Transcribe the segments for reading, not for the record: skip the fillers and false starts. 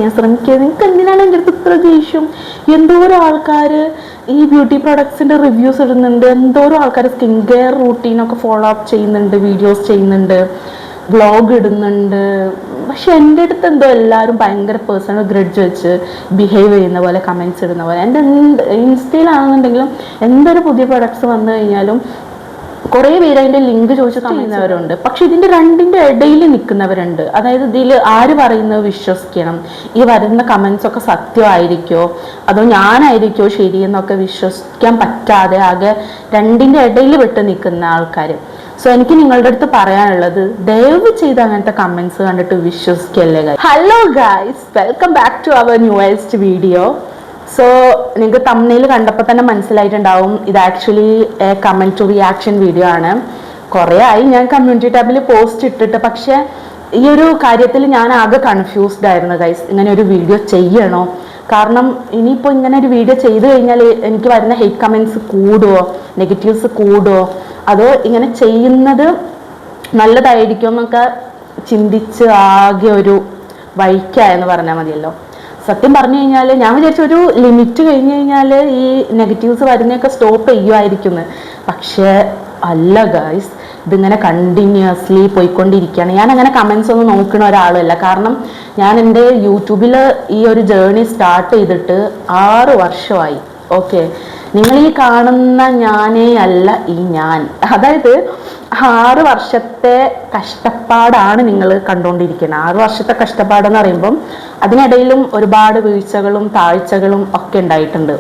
ഞാൻ ശ്രമിക്കുന്നത്. നിങ്ങൾക്ക് എന്തിനാണ് എൻ്റെ അടുത്ത് ഇത്ര ദേഷ്യം? എന്തോരം ആൾക്കാർ ഈ ബ്യൂട്ടി പ്രോഡക്ട്സിൻ്റെ റിവ്യൂസ് ഇടുന്നുണ്ട്, എന്തോരം ആൾക്കാർ സ്കിൻ കെയർ റൂട്ടീനൊക്കെ ഫോളോ അപ്പ് ചെയ്യുന്നുണ്ട്, വീഡിയോസ് ചെയ്യുന്നുണ്ട്, വ്ളോഗ് ഇടുന്നുണ്ട്. പക്ഷെ എൻ്റെ അടുത്ത് എന്തോ എല്ലാവരും ഭയങ്കര പേഴ്സണൽ ഗ്രഡ്ജ് വെച്ച് ബിഹേവ് ചെയ്യുന്ന പോലെ കമൻറ്റ്സ് ഇടുന്ന പോലെ. എൻ്റെ ഇൻസ്റ്റയിലാണെന്നുണ്ടെങ്കിലും എന്തൊരു പുതിയ പ്രൊഡക്ട്സ് വന്നു കഴിഞ്ഞാലും കുറേ പേര് അതിൻ്റെ ലിങ്ക് ചോദിച്ച് ചെയ്യുന്നവരുണ്ട്. പക്ഷെ ഇതിൻ്റെ രണ്ടിൻ്റെ ഇടയിൽ നിൽക്കുന്നവരുണ്ട്. അതായത് ഇതിൽ ആര് പറയുന്നത് വിശ്വസിക്കണം, ഈ വരുന്ന കമൻസ് ഒക്കെ സത്യമായിരിക്കോ അതോ ഞാനായിരിക്കോ ശരിയെന്നൊക്കെ വിശ്വസിക്കാൻ പറ്റാതെ ആകെ രണ്ടിൻ്റെ ഇടയിൽ വിട്ട് നിൽക്കുന്ന ആൾക്കാർ. സോ എനിക്ക് നിങ്ങളുടെ അടുത്ത് പറയാനുള്ളത്, ദയവ് ചെയ്ത് അങ്ങനത്തെ കമൻസ് കണ്ടിട്ട് വിശ്വസിക്കല്ലേ guys. Hello guys, welcome back to our newest video. So നിങ്ങൾക്ക് തംബ്നെയിൽ കണ്ടപ്പോൾ തന്നെ മനസ്സിലായിട്ടുണ്ടാവും, ഇത് actually comment to reaction video ആണ്. കുറേ ആയി ഞാൻ കമ്മ്യൂണിറ്റി ടാബിൽ പോസ്റ്റ് ഇട്ടിട്ട്, പക്ഷേ ഈ ഒരു കാര്യത്തിൽ ഞാൻ ആകെ കൺഫ്യൂസ്ഡ് ആയിരുന്നു ഗൈസ്. ഇങ്ങനെ ഒരു വീഡിയോ ചെയ്യണോ? കാരണം ഇനിയിപ്പോൾ ഇങ്ങനെ ഒരു വീഡിയോ ചെയ്തു കഴിഞ്ഞാൽ എനിക്ക് വരുന്ന ഹെയ്റ്റ് കമൻറ്റ്സ് കൂടുമോ, നെഗറ്റീവ്സ് കൂടുമോ, അതോ ഇങ്ങനെ ചെയ്യുന്നത് നല്ലതായിരിക്കും എന്നൊക്കെ ചിന്തിച്ച് ആകെ ഒരു വഴിക്കായെന്ന് പറഞ്ഞാൽ മതിയല്ലോ. സത്യം പറഞ്ഞു കഴിഞ്ഞാൽ ഞാൻ വിചാരിച്ച ഒരു ലിമിറ്റ് കഴിഞ്ഞ് കഴിഞ്ഞാൽ ഈ നെഗറ്റീവ്സ് വരുന്നതൊക്കെ സ്റ്റോപ്പ് ചെയ്യുമായിരിക്കുന്നു. പക്ഷേ അല്ല ഗൈസ്, ഇതിങ്ങനെ കണ്ടിന്യൂസ്ലി പോയിക്കൊണ്ടിരിക്കുകയാണ്. ഞാൻ അങ്ങനെ കമൻസ് ഒന്നും നോക്കുന്ന ഒരാളല്ല. കാരണം ഞാൻ എൻ്റെ യൂട്യൂബിൽ ഈ ഒരു ജേർണി സ്റ്റാർട്ട് ചെയ്തിട്ട് 6 വർഷമായി. ഓക്കെ, നിങ്ങൾ ഈ കാണുന്ന ഞാനേ അല്ല ഈ ഞാൻ. അതായത് 6 വർഷത്തെ കഷ്ടപ്പാടാണ് നിങ്ങൾ കണ്ടുകൊണ്ടിരിക്കുന്നത്. 6 വർഷത്തെ കഷ്ടപ്പാടെന്ന് പറയുമ്പം അതിനിടയിലും ഒരുപാട് വീഴ്ചകളും താഴ്ചകളും ഒക്കെ ഉണ്ടായിട്ടുണ്ട്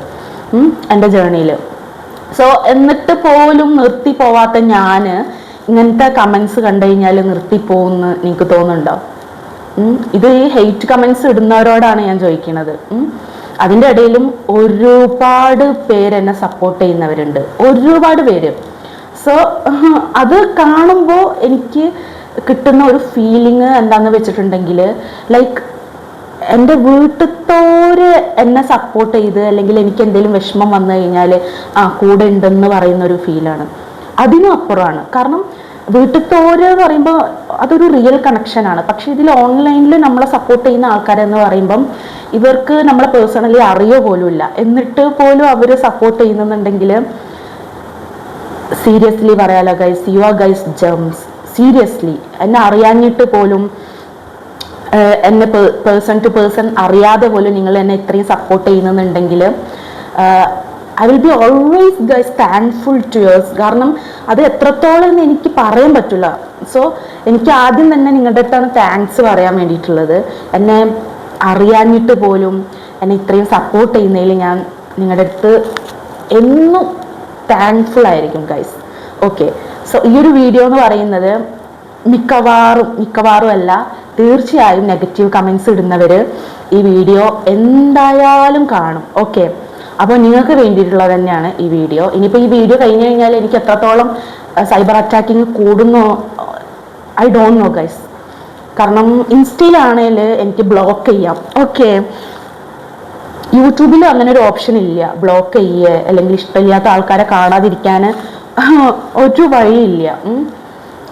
എൻ്റെ ജേർണിയിൽ. സോ എന്നിട്ട് പോലും നിർത്തി പോവാത്ത ഞാൻ ഇങ്ങനത്തെ കമൻസ് കണ്ടു കഴിഞ്ഞാൽ നിർത്തിപ്പോകുമെന്ന് നിങ്ങൾക്ക് തോന്നുന്നുണ്ടോ? ഇത് ഈ ഹെയ്റ്റ് കമൻസ് ഇടുന്നവരോടാണ് ഞാൻ ചോദിക്കുന്നത്. അതിൻ്റെ ഇടയിലും ഒരുപാട് പേര് എന്നെ സപ്പോർട്ട് ചെയ്യുന്നവരുണ്ട്, ഒരുപാട് പേര്. സോ അത് കാണുമ്പോൾ എനിക്ക് കിട്ടുന്ന ഒരു ഫീലിംഗ് എന്താണെന്ന് വെച്ചിട്ടുണ്ടെങ്കിൽ, ലൈക്ക് എൻ്റെ വീട്ടിലത്തോര് എന്നെ സപ്പോർട്ട് ചെയ്ത്, അല്ലെങ്കിൽ എനിക്ക് എന്തെങ്കിലും വിഷമം വന്നു കഴിഞ്ഞാൽ കൂടെ ഉണ്ടെന്ന് പറയുന്ന ഒരു ഫീലാണ്. അതിനും അപ്പുറമാണ്. കാരണം വീട്ടിലത്തോര് എന്ന് പറയുമ്പോൾ അതൊരു റിയൽ കണക്ഷനാണ്. പക്ഷെ ഇതിൽ ഓൺലൈനിൽ നമ്മളെ സപ്പോർട്ട് ചെയ്യുന്ന ആൾക്കാരെന്ന് പറയുമ്പം ഇവർക്ക് നമ്മളെ പേഴ്സണലി അറിയോ പോലുമില്ല. എന്നിട്ട് പോലും അവർ സപ്പോർട്ട് ചെയ്യുന്നുണ്ടെങ്കിൽ സീരിയസ്ലി പറയാലോ guys, you are guys Gems. Seriously എന്നെ അറിയാഞ്ഞിട്ട് പോലും, എന്നെ പേഴ്സൺ ടു പേഴ്സൺ അറിയാതെ പോലും നിങ്ങൾ എന്നെ ഇത്രയും സപ്പോർട്ട് ചെയ്യുന്നുണ്ടെങ്കിൽ I will be always guys thankful to yours. കാരണം അത് എത്രത്തോളം എന്ന് എനിക്ക് പറയാൻ പറ്റില്ല. സോ എനിക്ക് ആദ്യം തന്നെ നിങ്ങളുടെ അടുത്താണ് താങ്ക്സ് പറയാൻ വേണ്ടിയിട്ടുള്ളത്. എന്നെ അറിയാഞ്ഞിട്ട് പോലും എന്നെ ഇത്രയും സപ്പോർട്ട് ചെയ്യുന്നതിൽ ഞാൻ നിങ്ങളുടെ അടുത്ത് എന്നും താങ്ക്ഫുൾ ആയിരിക്കും ഗൈസ്. ഓക്കെ, സോ ഈ ഒരു വീഡിയോ എന്ന് പറയുന്നത് മിക്കവാറും അല്ല, തീർച്ചയായും നെഗറ്റീവ് കമൻസ് ഇടുന്നവർ ഈ വീഡിയോ എന്തായാലും കാണും. ഓക്കെ, അപ്പോൾ നിങ്ങൾക്ക് വേണ്ടിയിട്ടുള്ളത് തന്നെയാണ് ഈ വീഡിയോ. ഇനിയിപ്പോൾ ഈ വീഡിയോ കഴിഞ്ഞ് കഴിഞ്ഞാൽ എനിക്ക് എത്രത്തോളം സൈബർ അറ്റാക്കിങ് കൂടുന്നോ ഐ ഡോണ്ട് നോ ഗൈസ്. കാരണം ഇൻസ്റ്റയിലാണെങ്കിൽ എനിക്ക് ബ്ലോക്ക് ചെയ്യാം. ഓക്കെ, യൂട്യൂബിൽ അങ്ങനെ ഒരു ഓപ്ഷൻ ഇല്ല, ബ്ലോക്ക് ചെയ്യുക അല്ലെങ്കിൽ ഇഷ്ടമില്ലാത്ത ആൾക്കാരെ കാണാതിരിക്കാൻ ഒരു വഴിയില്ല.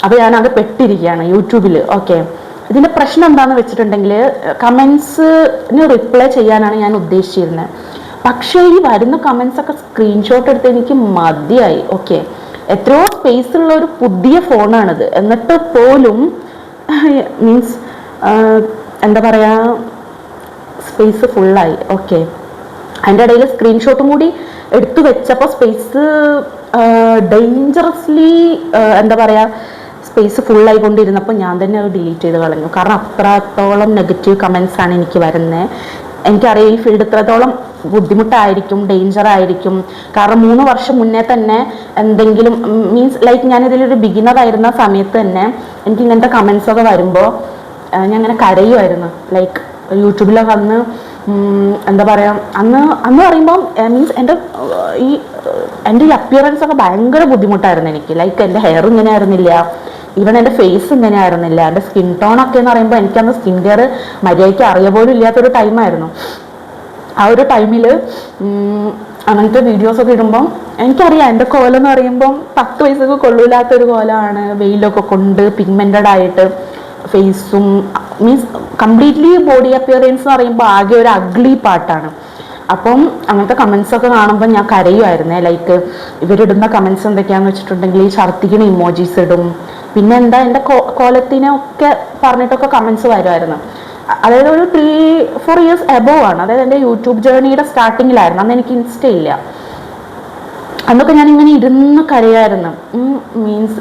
അപ്പോൾ ഞാനത് പെട്ടിരിക്കുകയാണ് യൂട്യൂബിൽ. ഓക്കെ, ഇതിൻ്റെ പ്രശ്നം എന്താണെന്ന് വെച്ചിട്ടുണ്ടെങ്കിൽ കമൻസിന് റിപ്ലൈ ചെയ്യാനാണ് ഞാൻ ഉദ്ദേശിച്ചിരുന്നത്. പക്ഷേ ഈ വരുന്ന കമൻസ് ഒക്കെ സ്ക്രീൻഷോട്ട് എടുത്ത് എനിക്ക് മതിയായി. ഓക്കെ, എത്രയോ സ്പേസ് ഉള്ള ഒരു പുതിയ ഫോണാണിത്, എന്നിട്ട് പോലും മീൻസ് എന്താ പറയുക, സ്പേസ് ഫുള്ളായി. ഓക്കെ, അതിൻ്റെ ഇടയിൽ സ്ക്രീൻഷോട്ടും കൂടി എടുത്തു വെച്ചപ്പോൾ സ്പേസ് ഡേഞ്ചറസ്ലി എന്താ പറയുക, സ്പേസ് ഫുള്ളായിക്കൊണ്ടിരുന്നപ്പോൾ ഞാൻ തന്നെ അത് ഡിലീറ്റ് ചെയ്ത് കളഞ്ഞു. കാരണം അത്രത്തോളം നെഗറ്റീവ് കമൻസ് ആണ് എനിക്ക് വരുന്നത്. എനിക്കറിയാം ഈ ഫീൽഡ് ഇത്രത്തോളം ബുദ്ധിമുട്ടായിരിക്കും, ഡേഞ്ചർ ആയിരിക്കും. കാരണം 3 വർഷം മുന്നേ തന്നെ എന്തെങ്കിലും മീൻസ് ലൈക്ക് ഞാനിതിലൊരു ബിഗിനർ ആയിരുന്ന സമയത്ത് തന്നെ എനിക്ക് ഇങ്ങനത്തെ കമൻസ് ഒക്കെ വരുമ്പോൾ ഞാൻ അങ്ങനെ കരയുമായിരുന്നു. ലൈക്ക് യൂട്യൂബിലൊക്കെ അന്ന് എന്താ പറയുക, അന്ന് പറയുമ്പം മീൻസ് എൻ്റെ ഈ അപ്പിയറൻസ് ഒക്കെ ഭയങ്കര ബുദ്ധിമുട്ടായിരുന്നു എനിക്ക്. ലൈക്ക് എൻ്റെ ഹെയർ ഇങ്ങനെ ആയിരുന്നില്ല, ഈവൻ എൻ്റെ ഫേസ് ഇങ്ങനെ ആയിരുന്നില്ല. എൻ്റെ സ്കിൻ ടോൺ ഒക്കെ എന്ന് പറയുമ്പോൾ എനിക്കന്ന് സ്കിൻ കെയർ മര്യാദയ്ക്ക് അറിയ പോലും ഇല്ലാത്തൊരു ടൈമായിരുന്നു. ആ ഒരു ടൈമിൽ അങ്ങനത്തെ വീഡിയോസൊക്കെ ഇടുമ്പം എനിക്കറിയാം എൻ്റെ കോലം എന്ന് പറയുമ്പം 10 വയസ്സൊക്കെ കൊള്ളൂലാത്തൊരു കോലമാണ്, വെയിലൊക്കെ കൊണ്ട് പിഗ്മെൻറ്റഡ് ആയിട്ട് ഫേസും മീൻസ് കംപ്ലീറ്റ്ലി ബോഡി അപ്പിയറൻസ് എന്ന് പറയുമ്പോൾ ആകെ ഒരു അഗ്ലി പാർട്ടാണ്. അപ്പം അങ്ങനത്തെ കമൻസ് ഒക്കെ കാണുമ്പോൾ ഞാൻ കരയുമായിരുന്നേ. ലൈക്ക് ഇവരിടുന്ന കമൻസ് എന്തൊക്കെയാണെന്ന് വെച്ചിട്ടുണ്ടെങ്കിൽ ഈ ഛർദ്ദിക്കുന്ന ഇമോജീസ് ഇടും, പിന്നെ എന്താ എൻ്റെ കോലത്തിനെ ഒക്കെ പറഞ്ഞിട്ടൊക്കെ കമൻസ് വരുമായിരുന്നു. അതായത് ഒരു 3-4 years എബോവ് ആണ്. അതായത് എൻ്റെ യൂട്യൂബ് ജേർണിയുടെ സ്റ്റാർട്ടിങ്ങിലായിരുന്നു. അന്ന് എനിക്ക് ഇൻസ്റ്റ ഇല്ല. അന്നൊക്കെ ഞാൻ ഇങ്ങനെ ഇരുന്ന് കരയായിരുന്നു. മീൻസ്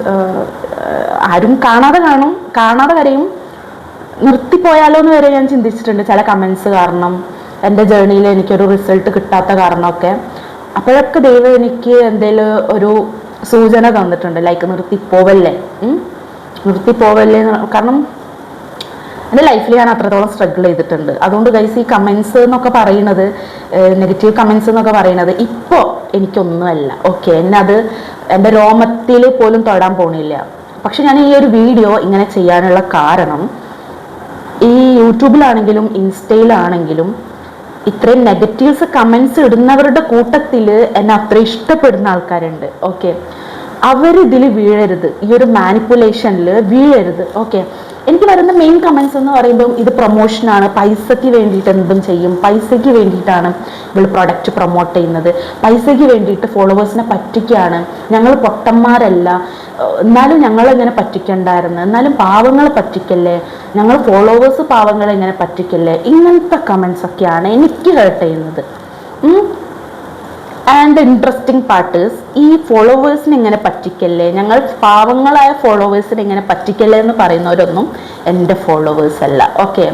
ആരും കാണാതെ കരയും. നിർത്തിപ്പോയാലോ എന്ന് വരെ ഞാൻ ചിന്തിച്ചിട്ടുണ്ട് ചില കമൻസ് കാരണം, എൻ്റെ ജേർണിയിൽ എനിക്കൊരു റിസൾട്ട് കിട്ടാത്ത കാരണമൊക്കെ. അപ്പോഴൊക്കെ ദൈവം എനിക്ക് എന്തെങ്കിലും ഒരു സൂചന തന്നിട്ടുണ്ട്, ലൈക്ക് നിർത്തിപ്പോവല്ലേ. കാരണം എൻ്റെ ലൈഫിൽ ഞാൻ അത്രത്തോളം സ്ട്രഗിൾ ചെയ്തിട്ടുണ്ട്. അതുകൊണ്ട് ഗൈസ് ഈ കമൻസ് എന്നൊക്കെ പറയുന്നത്, നെഗറ്റീവ് കമൻസ് എന്നൊക്കെ പറയുന്നത് ഇപ്പോൾ എനിക്കൊന്നുമല്ല. ഓക്കെ, എന്നെ അത് എൻ്റെ രോമത്തിൽ പോലും തൊടാൻ പോണില്ല. പക്ഷെ ഞാൻ ഈ ഒരു വീഡിയോ ഇങ്ങനെ ചെയ്യാനുള്ള കാരണം, ഈ യൂട്യൂബിലാണെങ്കിലും ഇൻസ്റ്റയിലാണെങ്കിലും ഇത്രയും നെഗറ്റീവ്സ് കമൻസ് ഇടുന്നവരുടെ കൂട്ടത്തിൽ എന്നെ അത്ര ഇഷ്ടപ്പെടുന്ന ആൾക്കാരുണ്ട്. ഓക്കെ, അവരിതിൽ വീഴരുത്, ഈ ഒരു മാനിപ്പുലേഷനിൽ വീഴരുത്. ഓക്കെ, എനിക്ക് വരുന്ന മെയിൻ കമൻസ് എന്ന് പറയുമ്പോൾ ഇത് പ്രൊമോഷനാണ്, പൈസയ്ക്ക് വേണ്ടിയിട്ട് എന്തും ചെയ്യും, പൈസയ്ക്ക് വേണ്ടിയിട്ടാണ് ഇവൾ പ്രൊഡക്റ്റ് പ്രൊമോട്ട് ചെയ്യുന്നത്, പൈസയ്ക്ക് വേണ്ടിയിട്ട് ഫോളോവേഴ്സിനെ പറ്റിക്കുകയാണ്, ഞങ്ങൾ പൊട്ടന്മാരല്ല, എന്നാലും ഞങ്ങളെങ്ങനെ പറ്റിക്കണ്ടായിരുന്നു, എന്നാലും പാവങ്ങൾ പറ്റിക്കല്ലേ, ഞങ്ങൾ ഫോളോവേഴ്സ് പാവങ്ങളെ എങ്ങനെ പറ്റിക്കല്ലേ, ഇങ്ങനത്തെ കമൻസ് ഒക്കെയാണ് എനിക്ക് ഹേർട്ട് ചെയ്യുന്നത്. ആൻഡ് ഇൻട്രസ്റ്റിംഗ് പാർട്ട് ഈസ്, ഈ ഫോളോവേഴ്സിനെ ഇങ്ങനെ പറ്റിക്കല്ലേ, ഞങ്ങൾ പാവങ്ങളായ ഫോളോവേഴ്സിനെ ഇങ്ങനെ പറ്റിക്കല്ലേ എന്ന് പറയുന്നവരൊന്നും എൻ്റെ ഫോളോവേഴ്സ് അല്ല. ഓക്കെ,